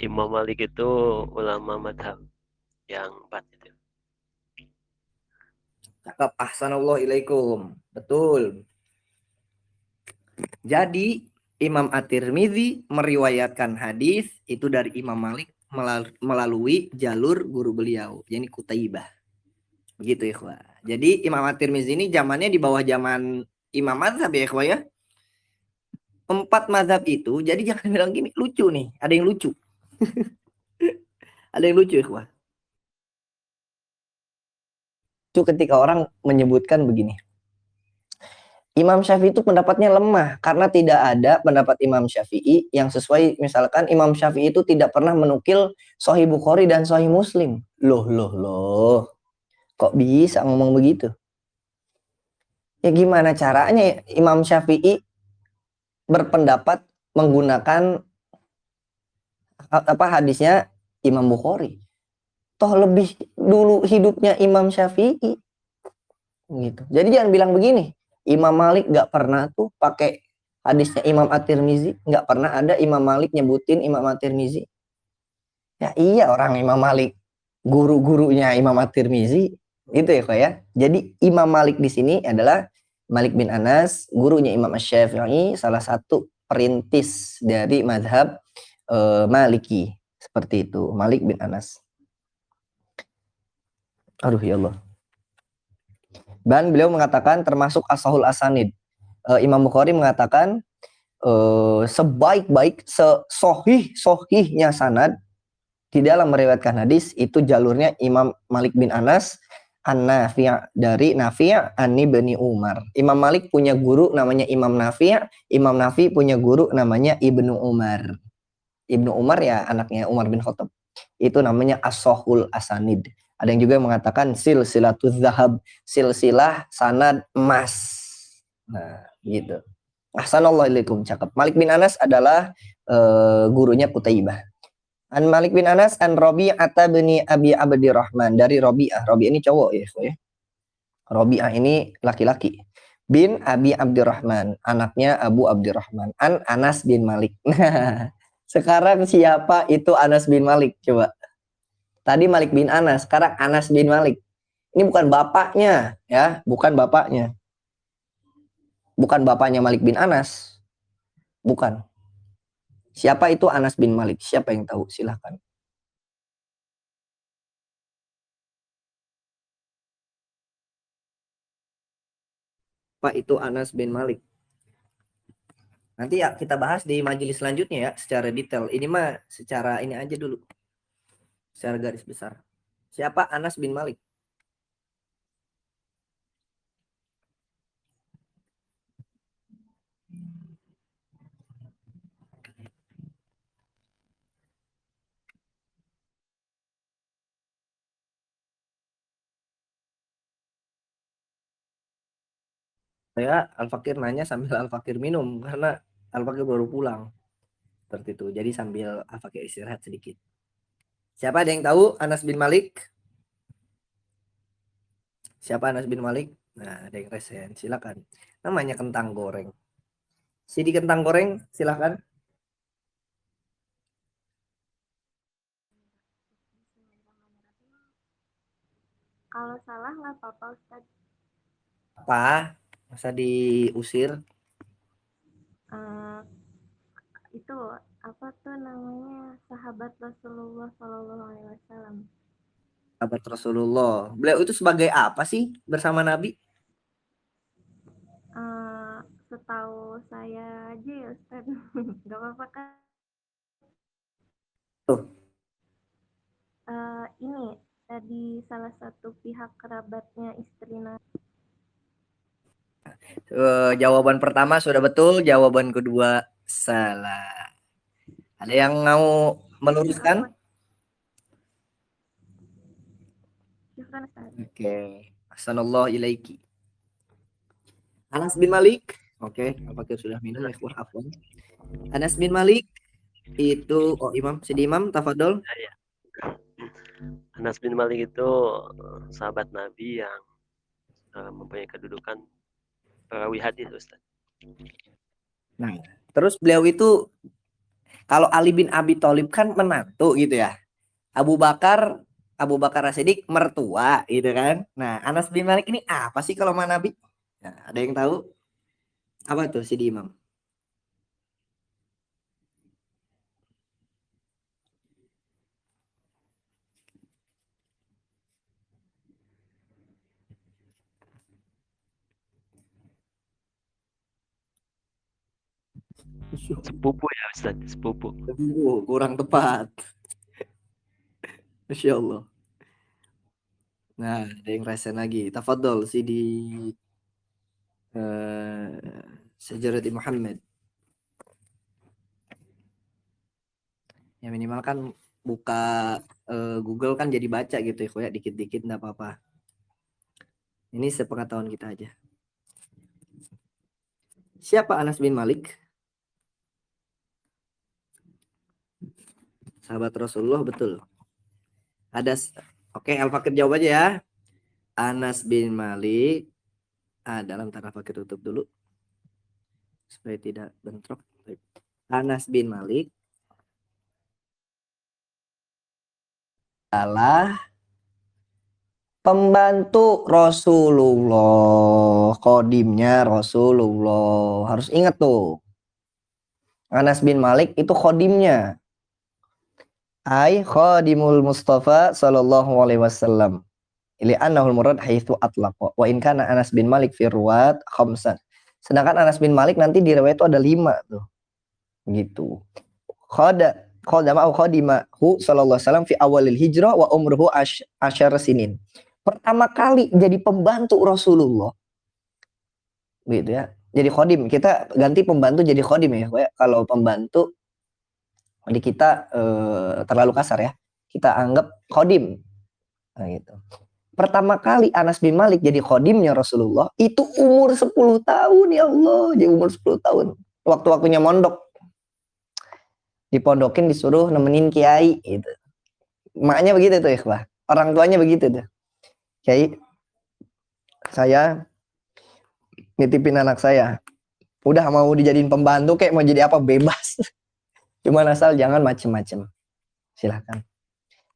Imam Malik itu ulama madhab yang 4 itu. Cakap, ahsanallahu betul. Jadi Imam At-Tirmidzi meriwayatkan hadis itu dari Imam Malik melalui jalur guru beliau, yakni Qutaibah. Begitu ya, Jadi Imam At-Tirmidzi ini zamannya di bawah zaman Imam Mazhab ya, ya. 4 mazhab itu, jadi jangan bilang gini, lucu nih, ada yang lucu. Ada yang lucu ya, Itu ketika orang menyebutkan begini. Imam Syafi'i itu pendapatnya lemah karena tidak ada pendapat Imam Syafi'i yang sesuai. Misalkan Imam Syafi'i itu tidak pernah menukil Sahih Bukhari dan Sahih Muslim. Loh. Kok bisa ngomong begitu? Ya gimana caranya Imam Syafi'i berpendapat menggunakan hadisnya Imam Bukhari? Toh lebih dulu hidupnya Imam Syafi'i. Gitu. Jadi jangan bilang begini. Imam Malik nggak pernah tuh pakai hadisnya Imam At-Tirmidzi, nggak pernah ada Imam Malik nyebutin Imam At-Tirmidzi. Ya iya, orang Imam Malik guru-gurunya Imam At-Tirmidzi, gitu ya, Pak ya. Jadi Imam Malik di sini adalah Malik bin Anas, gurunya Imam Asy-Syafi'i, salah satu perintis dari mazhab Maliki. Seperti itu, Malik bin Anas. Aduh ya Allah. Dan beliau mengatakan termasuk as-sahul asanid. Imam Bukhari mengatakan sebaik-baik sohihnya sanad di dalam meriwayatkan hadis itu jalurnya Imam Malik bin Anas an-Nafi' dari Nafi' an Ibni Umar. Imam Malik punya guru namanya Imam Nafi', Imam Nafi' punya guru namanya Ibnu Umar. Ibnu Umar ya anaknya Umar bin Khattab. Itu namanya as-sahul asanid. Ada yang juga mengatakan silsilatuz zahab, silsilah sanad emas. Nah, gitu. Ahsanallahu cakep. Malik bin Anas adalah gurunya Qutaibah. An Malik bin Anas an Rabi'ah bin Abi Abdirrahman, dari Rabi'ah. Rabi'ah ini cowok ya. Rabi'ah ini laki-laki. bin Abi Abdurrahman, anaknya Abu Abdurrahman, an Anas bin Malik. Nah, sekarang siapa itu Anas bin Malik? Coba. Tadi Malik bin Anas, sekarang Anas bin Malik. Ini bukan bapaknya, ya, bukan bapaknya. Bukan bapaknya Malik bin Anas. Bukan. Siapa itu Anas bin Malik? Siapa yang tahu? Silahkan. Pak itu Anas bin Malik. Nanti ya kita bahas di majelis selanjutnya ya secara detail. Ini mah secara ini aja dulu. Secara garis besar. Siapa Anas bin Malik? Saya Al-Fakir nanya sambil Al-Fakir minum karena Al-Fakir baru pulang. Seperti itu. Jadi sambil Al-Fakir istirahat sedikit. Siapa ada yang tahu Anas bin Malik? Siapa Anas bin Malik? Nah, ada yang resen. Silakan. Namanya kentang goreng. Sidi kentang goreng, silakan. Kalau salah nggak apa-apa Ustaz. Apa? Masa diusir? Itu apa tuh namanya, sahabat Rasulullah Shallallahu Alaihi Wasallam. Sahabat Rasulullah. Beliau itu sebagai apa sih bersama Nabi? Setahu saya aja ya Ustaz. Nggak apa-apa kan? Tuh. Ini tadi salah satu pihak kerabatnya istri Nabi. Jawaban pertama sudah betul, jawaban kedua salah. Ada yang mau meluruskan? Silakan Ustaz. Oke. Ahsanallahu ilaiki. Anas bin Malik. Oke, apakah sudah minum? Afwan. Anas bin Malik itu Imam, Sidi Imam tafadhol. Anas bin Malik itu sahabat Nabi yang mempunyai kedudukan perawi hadis, Ustaz. Nah, terus beliau itu kalau Ali bin Abi Thalib kan menantu gitu ya. Abu Bakar As-Siddiq mertua gitu kan. Nah, Anas bin Malik ini apa sih kalau sama Nabi? Nah, ada yang tahu? Apa tuh Sidi Imam? Sepupu ya Ustaz, sepupu. Kurang tepat. Masya Allah. Nah, ada yang resen lagi. Tafadhol Sidi Sejarati Muhammad. Ya minimal kan buka Google kan jadi baca gitu ya, dikit-dikit enggak apa-apa. Ini sepengetahuan kita aja. Siapa Anas bin Malik? Sahabat Rasulullah, betul. Oke, Al-Fakir jawab aja ya. Anas bin Malik. Dalam taraf Fakir tutup dulu. Supaya tidak bentrok. Anas bin Malik adalah pembantu Rasulullah, khodimnya Rasulullah. Harus ingat tuh. Anas bin Malik itu khodimnya. Ai khadimul Mustafa sallallahu alaihi wasallam. Ili annahul murad haitsu atlaqa. Wa in kana Anas bin Malik fi ruwat khamsan. Sedangkan Anas bin Malik nanti di riwayat itu ada 5 tuh. Gitu. Khadama au khadimahu sallallahu alaihi wasallam fi awalil hijrah wa umruhu asyar sinin. Pertama kali jadi pembantu Rasulullah. Gitu ya. Jadi khodim, kita ganti pembantu jadi khodim ya. Kalau pembantu di kita terlalu kasar ya. Kita anggap khodim. Nah, gitu. Pertama kali Anas bin Malik jadi khodimnya Rasulullah itu umur 10 tahun ya Allah. Jadi umur 10 tahun. Waktu-waktunya mondok. Dipondokin disuruh nemenin kiai gitu. Maknya begitu tuh ikhwah. Orang tuanya begitu tuh. Kiai, saya nitipin anak saya. Udah mau dijadiin pembantu kayak mau jadi apa bebas. Cuman asal jangan macem-macem. Silahkan.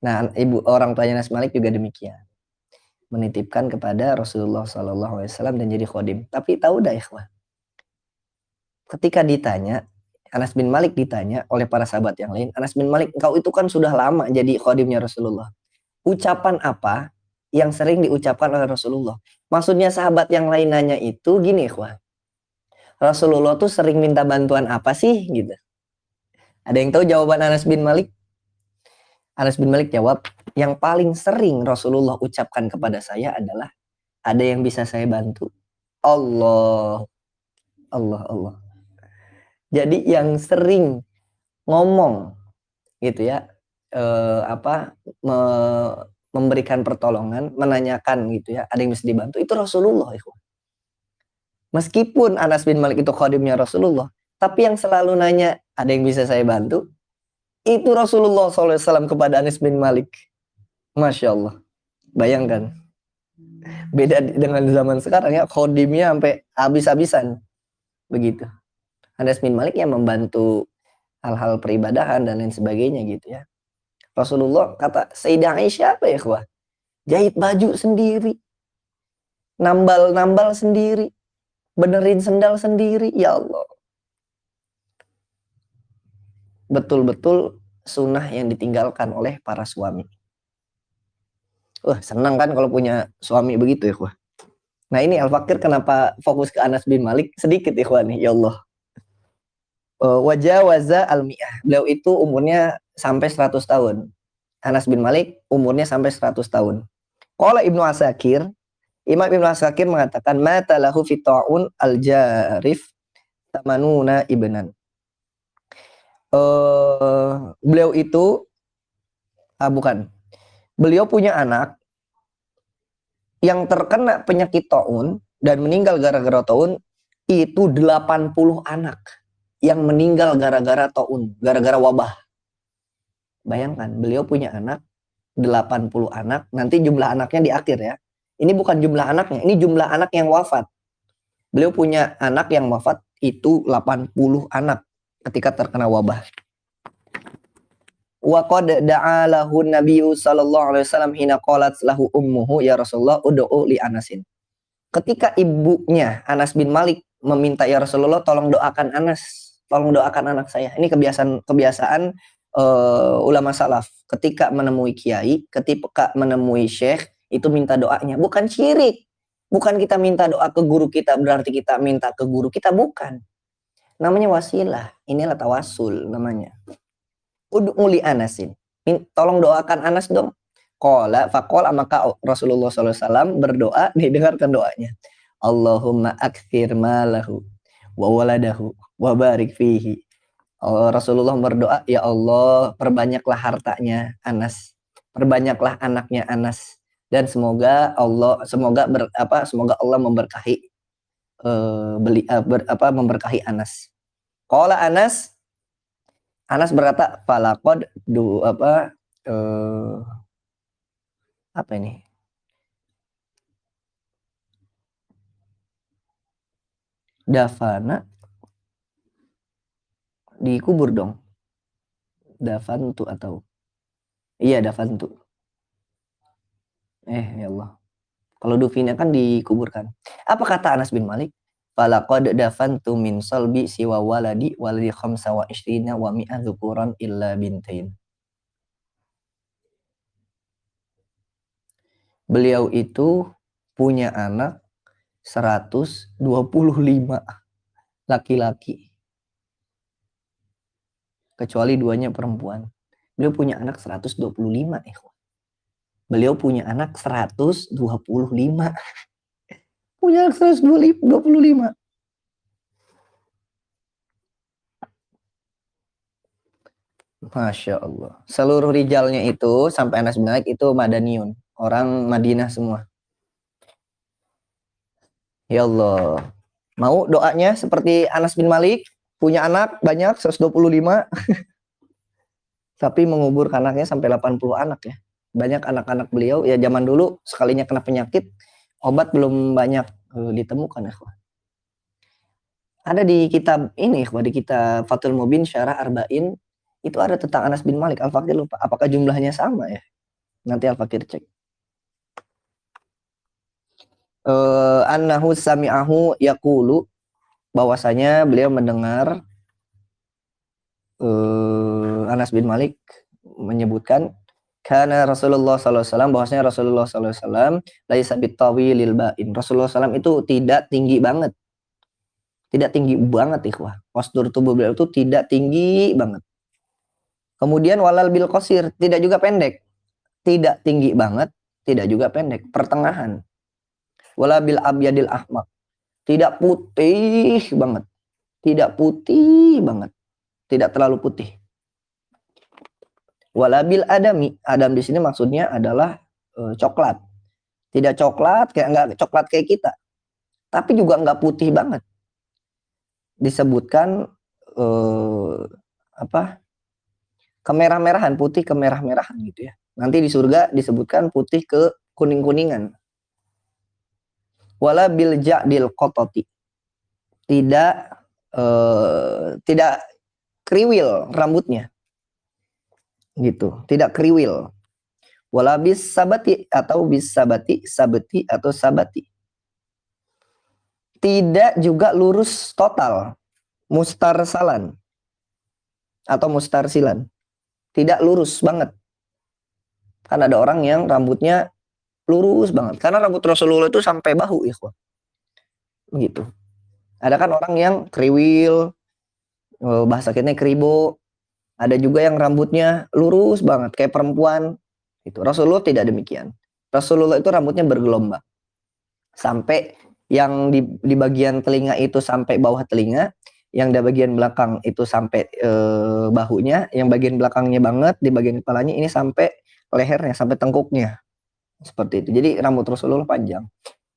Nah, ibu orang tuanya Anas bin Malik juga demikian. Menitipkan kepada Rasulullah SAW dan jadi khodim. Tapi tahu dah ikhwah. Ketika ditanya, Anas bin Malik ditanya oleh para sahabat yang lain, Anas bin Malik, engkau itu kan sudah lama jadi khodimnya Rasulullah. Ucapan apa yang sering diucapkan oleh Rasulullah? Maksudnya sahabat yang lain nanya itu gini ikhwah. Rasulullah tuh sering minta bantuan apa sih gitu. Ada yang tahu jawaban Anas bin Malik? Anas bin Malik jawab, yang paling sering Rasulullah ucapkan kepada saya adalah, ada yang bisa saya bantu? Allah. Allah. Jadi yang sering ngomong gitu ya, memberikan pertolongan, menanyakan gitu ya, ada yang bisa dibantu, itu Rasulullah. Meskipun Anas bin Malik itu khadimnya Rasulullah, tapi yang selalu nanya, ada yang bisa saya bantu? Itu Rasulullah SAW kepada Anas bin Malik. Masya Allah. Bayangkan. Beda dengan zaman sekarang ya, khodimnya sampai habis-habisan. Begitu. Anas bin Malik yang membantu hal-hal peribadahan dan lain sebagainya gitu ya. Rasulullah kata Sayyidah Aisyah apa ya ikhwah? Jahit baju sendiri. Nambal sendiri. Benerin sendal sendiri. Ya Allah. Betul-betul sunnah yang ditinggalkan oleh para suami. Wah, senang kan kalau punya suami begitu ya, ikhwah. Nah, ini Al-Fakir kenapa fokus ke Anas bin Malik? Sedikit ikhwah nih, ya Allah. Wajawaza al-mi'ah. Beliau itu umurnya sampai 100 tahun. Anas bin Malik umurnya sampai 100 tahun. Qala Ibnu Asakir, Imam Ibnu Asakir mengatakan mata lahu fi ta'un al-jarif tamanuna ibnan. Beliau itu beliau punya anak yang terkena penyakit taun dan meninggal gara-gara taun, itu 80 anak yang meninggal gara-gara taun, gara-gara wabah. Bayangkan, beliau punya anak 80 anak, nanti jumlah anaknya di akhir ya. Ini bukan jumlah anaknya, ini jumlah anak yang wafat. Beliau punya anak yang wafat itu 80 anak ketika terkena wabah. Wa qad da'a lahu Nabiyyu sallallahu alaihi wasallam hina qalat lahu ummuhu ya Rasulullah ud'u li Anasin. Ketika ibunya Anas bin Malik meminta ya Rasulullah tolong doakan Anas, tolong doakan anak saya. Ini kebiasaan ulama salaf. Ketika menemui kiai, ketika menemui syekh itu minta doanya, bukan syirik. Bukan kita minta doa ke guru kita berarti kita minta ke guru kita, bukan. Namanya wasilah, inilah tawassul namanya. Ud'u li Anasin. Tolong doakan Anas dong. Faqala maka Rasulullah SAW berdoa, didengarkan doanya. Allahumma akthir malahu wa waladahu wa barik fihi. Rasulullah berdoa, ya Allah, perbanyaklah hartanya Anas, perbanyaklah anaknya Anas, dan semoga Allah memberkahi memberkahi Anas. Qala Anas berkata, falaqad apa ini? Dafana dikubur dong. Dafantu atau iya dafantu. Ya Allah. Kalau dufina kan dikuburkan. Apa kata Anas bin Malik? Falaqad dafantu min salbi siwa waladi 25 wa mi'a dzukuran illa bintain. Beliau itu punya anak 125 laki-laki. Kecuali 2-nya perempuan. Beliau punya anak 125 ikhwan. Beliau punya anak 125. Punya anak 125. Masya Allah. Seluruh rijalnya itu sampai Anas bin Malik itu Madaniyun. Orang Madinah semua. Ya Allah. Mau doanya seperti Anas bin Malik? Punya anak banyak 125. Tapi mengubur anaknya sampai 80 anak ya. Banyak anak-anak beliau. Ya zaman dulu sekalinya kena penyakit. Obat belum banyak ditemukan ya. Ada di kitab ini, di kitab Fathul Mubin Syarah Arba'in, itu ada tentang Anas bin Malik. Al-Fakir lupa. Apakah jumlahnya sama ya? Nanti Al-Fakir cek. Annahu sami'ahu yaqulu, bahwasanya beliau mendengar Anas bin Malik menyebutkan karena Rasulullah SAW, bahwasanya Rasulullah SAW laisa bitawilil ba'in. Rasulullah SAW itu tidak tinggi banget. Tidak tinggi banget ikhwah. Postur tubuh beliau itu tidak tinggi banget. Kemudian walal bil qasir, tidak juga pendek. Tidak tinggi banget, tidak juga pendek, pertengahan. Wala bil abyadil ahmaq, tidak putih banget. Tidak putih banget. Tidak terlalu putih. Wala bil adami, adam di sini maksudnya adalah coklat. Tidak coklat, kayak enggak coklat kayak kita. Tapi juga enggak putih banget. Disebutkan kemerah-merahan, putih kemerah-merahan gitu ya. Nanti di surga disebutkan putih ke kuning-kuningan. Wala bil ja'dil qatati, tidak kriwil rambutnya gitu, tidak kriwil. Wala bis sabati, atau bis sabati, sabati atau sabati, tidak juga lurus total, mustarsalan atau mustarsilan, tidak lurus banget. Kan ada orang yang rambutnya lurus banget, karena rambut Rasulullah itu sampai bahu ikhwan. Begitu. Ada kan orang yang kriwil, bahasa kita kribo. Ada juga yang rambutnya lurus banget kayak perempuan. Itu Rasulullah tidak demikian. Rasulullah itu rambutnya bergelombang. Sampai yang di bagian telinga itu sampai bawah telinga, yang di bagian belakang itu sampai bahunya, yang bagian belakangnya banget di bagian kepalanya ini sampai lehernya, sampai tengkuknya. Seperti itu. Jadi rambut Rasulullah panjang.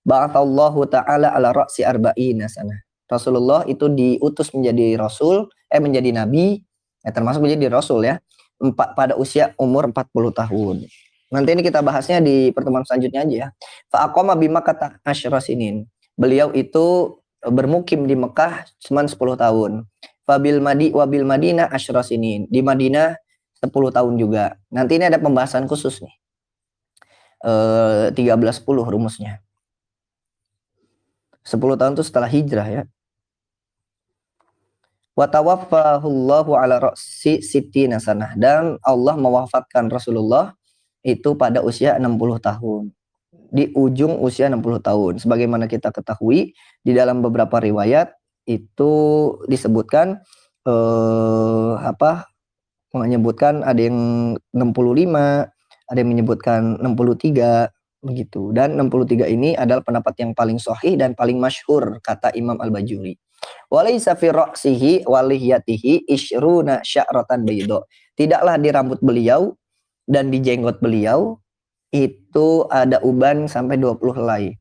Ba'athallahu ta'ala ala ra'si arba'ina sana. Rasulullah itu diutus menjadi rasul, menjadi nabi, termasuk menjadi rasul ya, pada usia umur 40 tahun. Nanti ini kita bahasnya di pertemuan selanjutnya aja ya. Fa'aqama bimakkah asyra sinin. Beliau itu bermukim di Mekah cuma 10 tahun. Wabil Madinah asyra sinin. Di Madinah 10 tahun juga. Nanti ini ada pembahasan khusus nih. 13-10 rumusnya. 10 tahun itu setelah hijrah ya. Wa tawaffahullahu ala ra'si sittina sanah, dan Allah mewafatkan Rasulullah itu pada usia 60 tahun. Di ujung usia 60 tahun. Sebagaimana kita ketahui di dalam beberapa riwayat itu disebutkan menyebutkan ada yang 65, ada yang menyebutkan 63 begitu. Dan 63 ini adalah pendapat yang paling sahih dan paling masyhur kata Imam Al-Bajuri. Walaysa fi ra'sihi walihiyatihi isyruna sya'ratan bayda. Tidaklah di rambut beliau dan di jenggot beliau itu ada uban sampai 20 helai.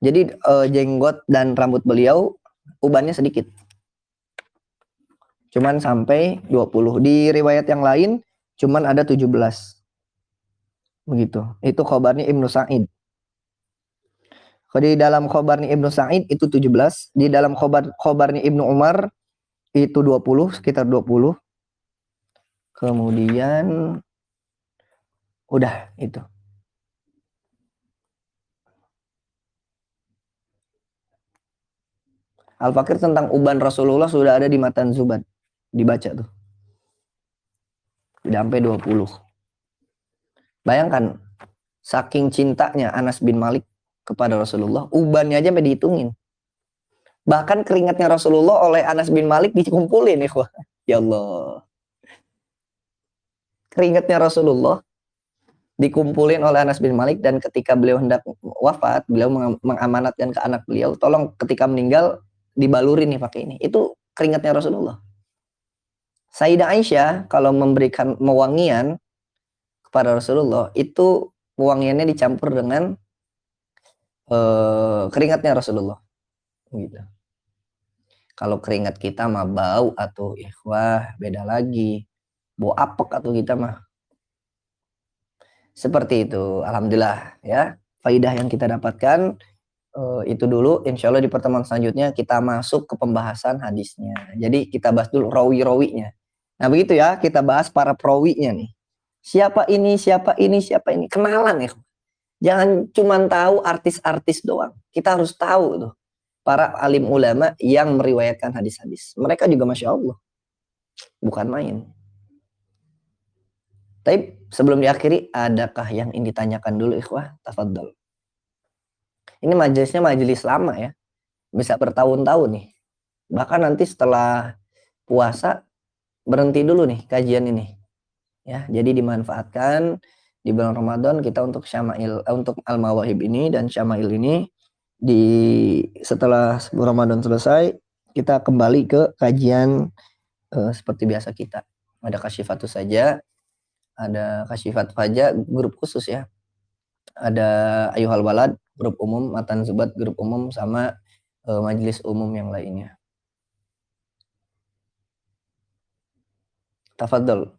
Jadi jenggot dan rambut beliau ubannya sedikit. Cuman sampai 20. Di riwayat yang lain cuman ada 17. Begitu. Itu khabarnya Ibnu Sa'id. Di dalam khobarnya Ibnu Sa'id itu 17, di dalam khobarnya Ibnu Umar itu 20, sekitar 20. Kemudian udah itu. Al-Fakir tentang uban Rasulullah sudah ada di Matan Zubad. Dibaca tuh. Sudah sampai 20. Bayangkan, saking cintanya Anas bin Malik kepada Rasulullah, ubannya aja sampai dihitungin. Bahkan keringatnya Rasulullah oleh Anas bin Malik dikumpulin, ikhwah. Ya Allah. Keringatnya Rasulullah dikumpulin oleh Anas bin Malik, dan ketika beliau hendak wafat, beliau mengamanatkan ke anak beliau, tolong ketika meninggal dibalurin nih pakai ini. Itu keringatnya Rasulullah. Sayyidah Aisyah kalau memberikan mewangian kepada Rasulullah, itu wewangiannya dicampur dengan keringatnya Rasulullah gitu. Kalau keringat kita mah bau atau ikhwah beda lagi, bau apek atau kita mah seperti itu. Alhamdulillah ya, faidah yang kita dapatkan Itu dulu, insya Allah di pertemuan selanjutnya kita masuk ke pembahasan hadisnya. Jadi kita bahas dulu rawi-rawinya. Nah begitu ya, kita bahas para perawinya nih. Siapa ini, siapa ini, siapa ini. Kenalan ya. Jangan cuma tahu artis-artis doang. Kita harus tahu tuh para alim ulama yang meriwayatkan hadis-hadis. Mereka juga Masya Allah. Bukan main. Tapi sebelum diakhiri, adakah yang ingin ditanyakan dulu ikhwah? Tafadhol. Ini majelisnya majelis lama ya. Bisa bertahun-tahun nih. Bahkan nanti setelah puasa berhenti dulu nih kajian ini. Ya, jadi dimanfaatkan di bulan Ramadan kita untuk syama'il untuk al-mawahib ini dan syama'il ini setelah Ramadan selesai kita kembali ke kajian seperti biasa kita. Ada kasyifatus saja, ada kasyifat faja grup khusus ya. Ada ayuhal walad grup umum, matan zubat grup umum sama majelis umum yang lainnya. Tafadhol.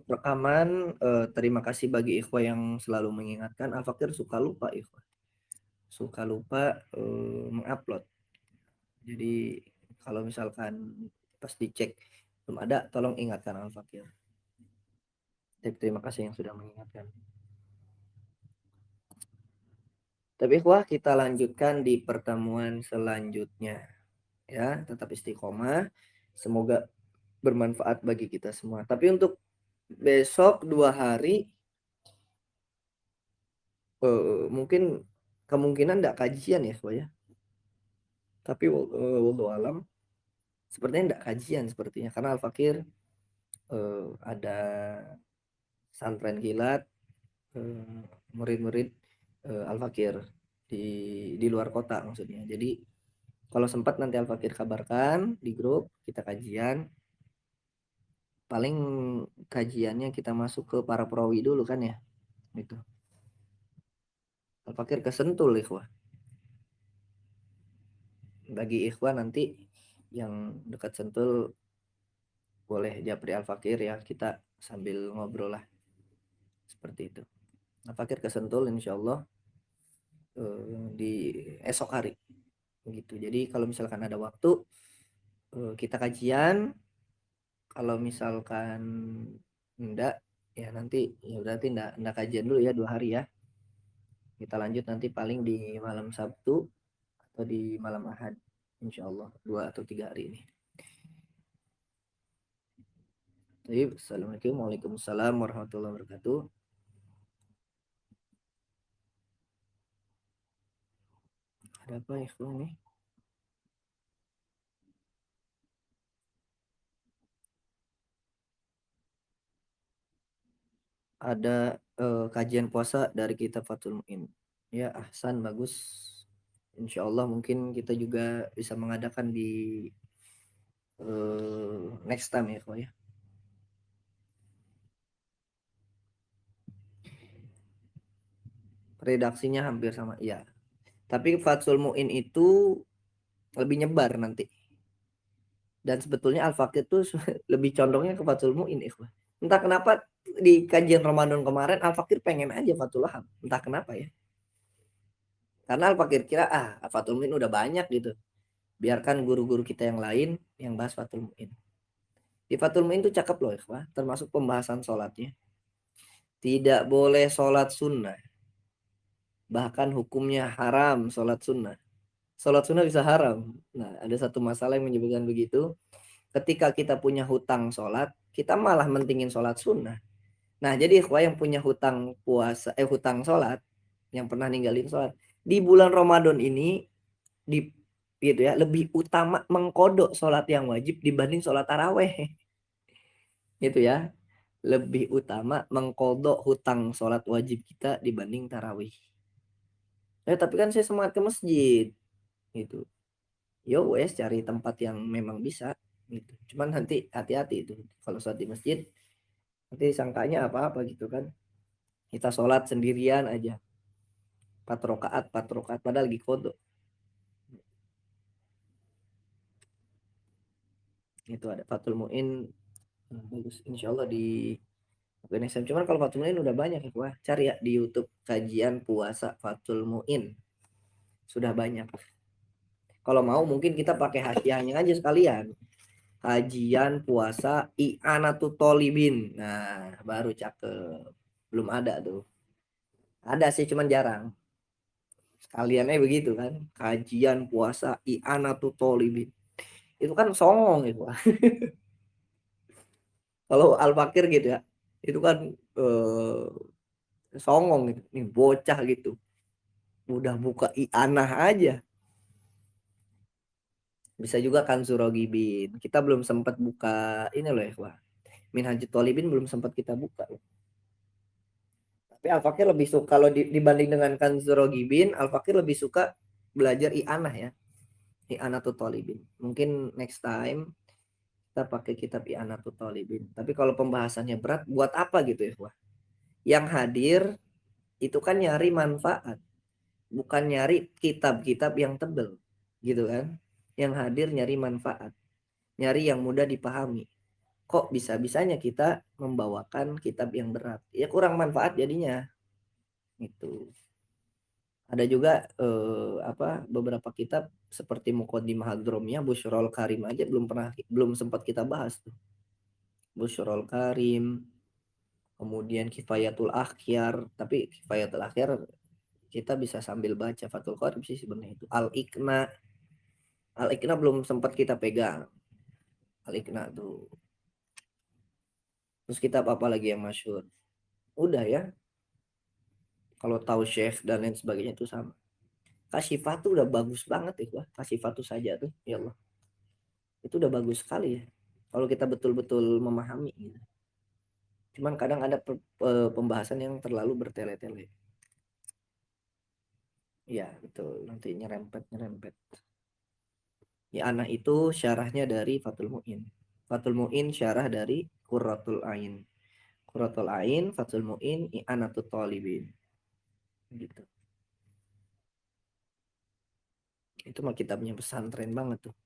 Rekaman, terima kasih bagi ikhwah yang selalu mengingatkan. Al-Fakir suka lupa ikhwah. Suka lupa mengupload. Jadi kalau misalkan pas dicek belum ada, tolong ingatkan Al-Fakir. Terima kasih yang sudah mengingatkan. Tapi ikhwah kita lanjutkan di pertemuan selanjutnya. Ya, tetap istiqomah. Semoga bermanfaat bagi kita semua. Tapi untuk besok 2 hari mungkin kemungkinan enggak kajian ya, ikhwah ya. Tapi wallahu alam sepertinya enggak kajian sepertinya karena Al-Fakir ada santren kilat murid-murid Al-Fakir di luar kota maksudnya. Jadi kalau sempat nanti Al-Fakir kabarkan di grup kita kajian. Paling kajiannya kita masuk ke para perawi dulu kan ya. Gitu. Al-Fakir ke Sentul ikhwah. Bagi ikhwah nanti yang dekat Sentul boleh japri Al-Fakir ya, kita sambil ngobrol lah. Seperti itu. Al-Fakir ke Sentul insyaallah di esok hari. Begitu. Jadi kalau misalkan ada waktu kita kajian, kalau misalkan enggak ya nanti ya berarti enggak kajian dulu ya 2 hari ya. Kita lanjut nanti paling di malam Sabtu atau di malam Ahad insyaallah 2 atau 3 hari ini. Baik, assalamualaikum waalaikumsalam warahmatullahi wabarakatuh. Ada apa ya ini? Ada kajian puasa dari kitab Fathul Mu'in. Ya, ahsan, bagus. Insya Allah mungkin kita juga bisa mengadakan di next time ya, ya. Redaksinya hampir sama, ya. Tapi Fathul Mu'in itu lebih nyebar nanti. Dan sebetulnya Al-Fakir itu lebih condongnya ke Fathul Mu'in, ikhwah. Entah kenapa di kajian Ramadan kemarin Al-Fakir pengen aja Fathul Wahab. Entah kenapa ya. Karena Al-Fakir kira Fathul Mu'in udah banyak gitu. Biarkan guru-guru kita yang lain yang bahas Fathul Mu'in. Di Fathul Mu'in itu cakep loh ikhwah, termasuk pembahasan sholatnya. Tidak boleh sholat sunnah. Bahkan hukumnya haram sholat sunnah. Sholat sunnah bisa haram. Nah, ada satu masalah yang menyebutkan begitu. Ketika kita punya hutang sholat, kita malah mentingin sholat sunnah. Nah, jadi ikhwah yang punya hutang puasa, hutang sholat, yang pernah ninggalin sholat, di bulan Ramadan ini, gitu ya, lebih utama mengkodok sholat yang wajib dibanding sholat taraweh. Gitu ya. Lebih utama mengkodok hutang sholat wajib kita dibanding tarawih. Tapi kan saya semangat ke masjid. Gitu. Yo wes cari tempat yang memang bisa. Gitu. Cuman nanti hati-hati itu. Kalau sholat di masjid, nanti sangkanya apa-apa gitu kan. Kita sholat sendirian aja. 4 rakaat padahal lagi kodok. Itu ada Fathul Mu'in Bagus. Insya Allah di UNSM. Cuman kalau Fathul Muin udah banyak ya, wah cari ya di YouTube kajian puasa Fathul Muin. Sudah banyak. Kalau mau mungkin kita pakai hasiahnya aja sekalian. Kajian puasa I'anatul Tholibin. Nah, baru cakep. Belum ada tuh. Ada sih cuman jarang. Sekaliannya begitu kan. Kajian puasa I'anatul Tholibin. Itu kan songong itu. Kalau Al-Fakir gitu ya. Itu kan songong gitu. Nih bocah gitu. Udah buka I'anah aja. Bisa juga kan Surogibin. Kita belum sempat buka ini loh ya, wah. Minhajut Tholibin belum sempat kita buka. Tapi Al-Fakir lebih suka kalau dibanding dengan kan Surogibin, Al-Fakir lebih suka belajar I'anah ya. I'anatul Tholibin. Mungkin next time kita pakai kitab I'anatul Tholibin. Tapi kalau pembahasannya berat, buat apa gitu ya, wah. Yang hadir itu kan nyari manfaat, bukan nyari kitab-kitab yang tebel, gitu kan? Yang hadir nyari manfaat, nyari yang mudah dipahami. Kok bisa-bisanya kita membawakan kitab yang berat? Ya kurang manfaat jadinya. Itu. Ada juga beberapa kitab seperti Muqaddimah Hadromiyah, Busyrul Karim aja belum sempat kita bahas tuh. Busyrul Karim, kemudian Kifayatul Akhyar, tapi Kifayatul Akhyar kita bisa sambil baca. Fathul Qarib sih sebenarnya itu. Al-Iqna belum sempat kita pegang. Al-Iqna tuh. Terus kitab apa lagi yang masyhur? Udah ya. Kalau tahu Syekh dan lain sebagainya itu sama. Kasyifah tuh udah bagus banget ya. Kasyifah tuh saja tuh. Ya Allah. Itu udah bagus sekali ya. Kalau kita betul-betul memahami gitu. Cuman kadang ada pembahasan yang terlalu bertele-tele. Ya betul. Nanti nyerempet. Ya anak itu syarahnya dari Fathul Mu'in. Fathul Mu'in syarah dari Qurratul Ain. Qurratul Ain, Fathul Mu'in, I'anatul Tholibin. Gitu. Itu mah kitabnya pesantren banget tuh.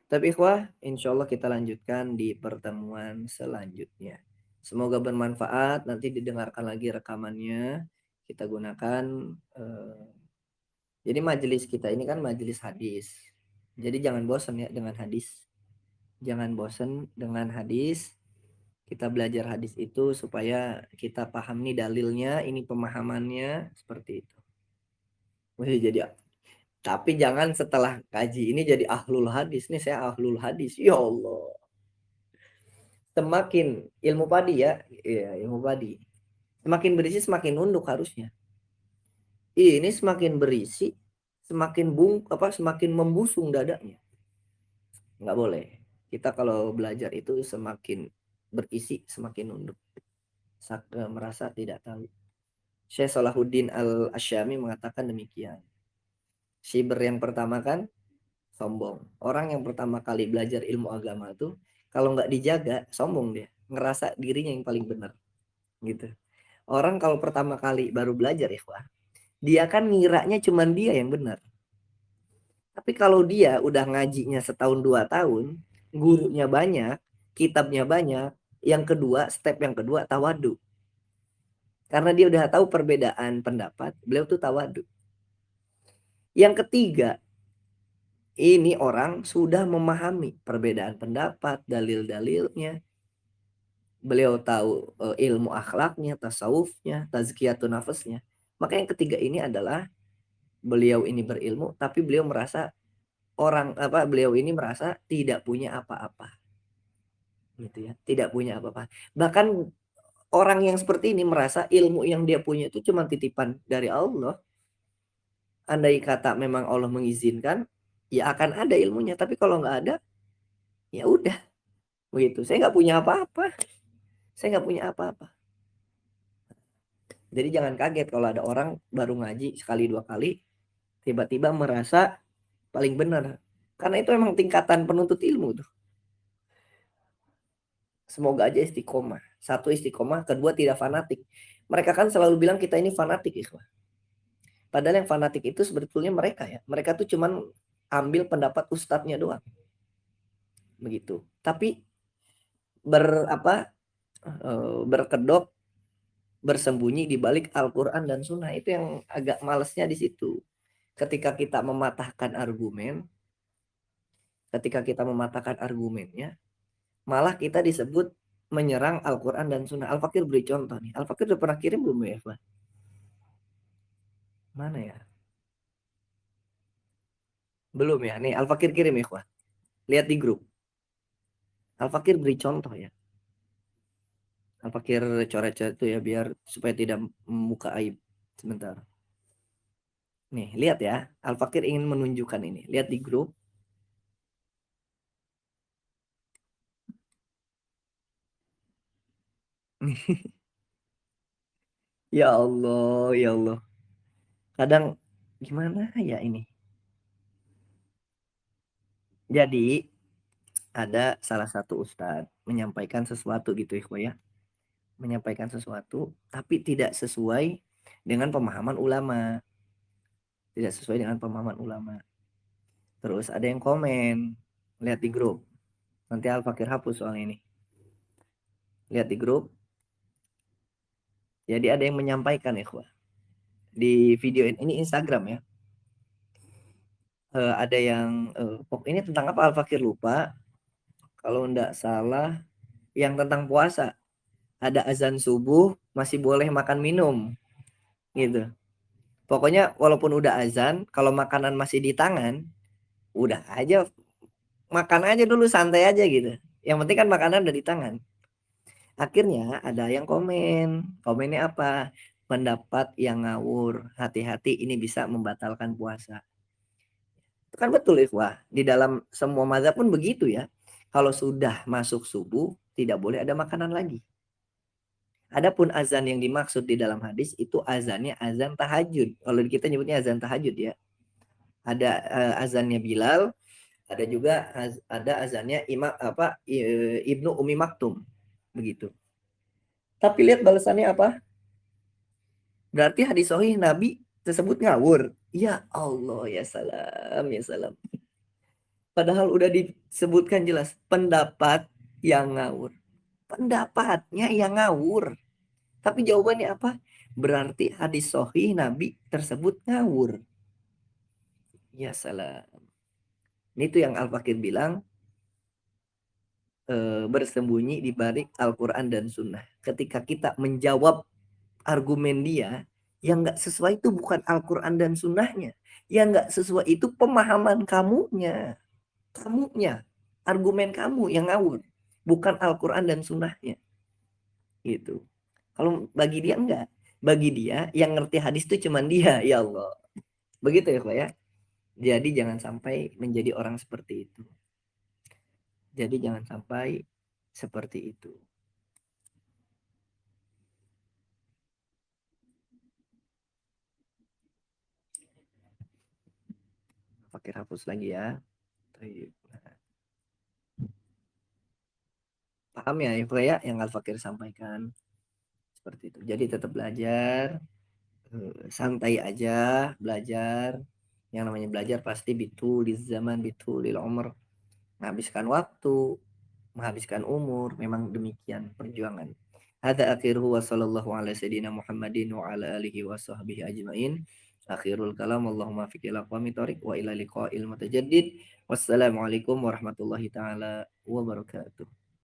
Tapi ikhwah, insya Allah kita lanjutkan di pertemuan selanjutnya. Semoga bermanfaat. Nanti didengarkan lagi rekamannya. Kita gunakan. Jadi majelis kita ini kan majelis hadis. Jadi jangan bosan ya dengan hadis. Jangan bosan dengan hadis. Kita belajar hadis itu supaya kita paham nih dalilnya, ini pemahamannya seperti itu. Wih, jadi tapi jangan setelah kaji ini jadi ahlul hadis. Nih saya ahlul hadis. Ya Allah. Semakin ilmu padi ya. Iya, ilmu padi. Semakin berisi semakin nunduk harusnya. Ini semakin berisi semakin membusung dadanya. Nggak boleh. Kita kalau belajar itu semakin berisi semakin nunduk. Merasa tidak tahu. Syekh Salahuddin Al-Asyami mengatakan demikian. Siber yang pertama kan sombong. Orang yang pertama kali belajar ilmu agama itu kalau nggak dijaga sombong dia, ngerasa dirinya yang paling benar gitu. Orang kalau pertama kali baru belajar ya, dia kan ngiranya cuman dia yang benar. Tapi kalau dia udah ngajinya setahun 2 tahun, gurunya banyak, kitabnya banyak, step yang kedua tawadu. Karena dia udah tahu perbedaan pendapat, beliau tuh tawadu. Yang ketiga, ini orang sudah memahami perbedaan pendapat, dalil-dalilnya. Beliau tahu ilmu akhlaknya, tasawufnya, tazkiyatun nafasnya. Maka yang ketiga ini adalah beliau ini berilmu, tapi beliau merasa beliau ini merasa tidak punya apa-apa. Gitu ya, tidak punya apa-apa. Bahkan orang yang seperti ini merasa ilmu yang dia punya itu cuma titipan dari Allah. Andai kata memang Allah mengizinkan, ya akan ada ilmunya. Tapi kalau nggak ada, ya udah. Begitu. Saya nggak punya apa-apa. Jadi jangan kaget kalau ada orang baru ngaji sekali 2 kali, tiba-tiba merasa paling benar. Karena itu emang tingkatan penuntut ilmu tuh. Semoga aja istiqomah. Satu istiqomah, kedua tidak fanatik. Mereka kan selalu bilang kita ini fanatik, ikhwah. Padahal yang fanatik itu sebetulnya mereka ya. Mereka tuh cuman ambil pendapat ustadznya doang. begitu. Tapi berkedok bersembunyi di balik Al-Qur'an dan Sunnah, itu yang agak malesnya di situ. Ketika kita mematahkan argumennya, malah kita disebut menyerang Al-Qur'an dan Sunnah. Al-Fakir beri contoh nih. Al-Fakir udah pernah kirim belum ya, Pak? Mana ya? Belum ya. Nih Al-Fakir kirim ya, Pak. Lihat di grup. Al-Fakir beri contoh ya. Al-Fakir coret-coret itu ya biar supaya tidak membuka aib. Sebentar. Nih, lihat ya. Al-Fakir ingin menunjukkan ini. Lihat di grup. Ya Allah, ya Allah. Kadang gimana ya ini? Jadi ada salah satu ustadz menyampaikan sesuatu gitu ya, menyampaikan sesuatu tapi tidak sesuai dengan pemahaman ulama. Tidak sesuai dengan pemahaman ulama. Terus ada yang komen, lihat di grup. Nanti Al-Fakir hapus soal ini. Lihat di grup. Jadi ada yang menyampaikan di video ini Instagram ya. Ada yang ini tentang apa Al-Fakir lupa. Kalau enggak salah yang tentang puasa. Ada azan subuh masih boleh makan minum gitu. Pokoknya walaupun udah azan, kalau makanan masih di tangan, udah aja makan aja dulu santai aja gitu. Yang penting kan makanan udah di tangan. Akhirnya ada yang komennya apa? Pendapat yang ngawur, hati-hati ini bisa membatalkan puasa. Itu kan betul Ikhwah. Di dalam semua mazhab pun begitu ya. Kalau sudah masuk subuh, tidak boleh ada makanan lagi. Adapun azan yang dimaksud di dalam hadis itu azannya azan tahajud. Kalau kita nyebutnya azan tahajud ya. Ada azannya Bilal, ada juga ada azannya Ibnu Umi Maktum. Begitu. Tapi lihat balasannya apa? Berarti hadis sahih Nabi tersebut ngawur. Ya Allah, ya salam, ya salam. Padahal udah disebutkan jelas pendapat yang ngawur. Pendapatnya yang ngawur. Tapi jawabannya apa? Berarti hadis sahih Nabi tersebut ngawur. Ya salam. Ini tuh yang Al-Fakir bilang bersembunyi di balik Al-Quran dan Sunnah. Ketika kita menjawab argumen dia, yang nggak sesuai itu bukan Al-Quran dan Sunnahnya. Yang nggak sesuai itu pemahaman kamunya. Argumen kamu yang ngawur. Bukan Al-Quran dan Sunnahnya. Gitu. Kalau bagi dia enggak. Bagi dia yang ngerti hadis itu cuma dia. Ya Allah. Begitu ya Pak ya. Jadi jangan sampai menjadi orang seperti itu. Jadi jangan sampai seperti itu. Pakai hapus lagi ya. Paham ya Ibu ya yang Al-Fakir sampaikan seperti itu. Jadi tetap belajar, santai aja belajar. Yang namanya belajar pasti bitulil zaman, bitulil umur. Menghabiskan waktu, menghabiskan umur, memang demikian perjuangan. Hadza akhiruhu wa sallallahu ala sayyidina Muhammadin wa ala alihi wa sahbihi ajmain. Akhirul kalam Allahumma fiqh ila qawmi tariq wa ila liqa'il mutajaddid. Wassalamualaikum warahmatullahi taala wabarakatuh.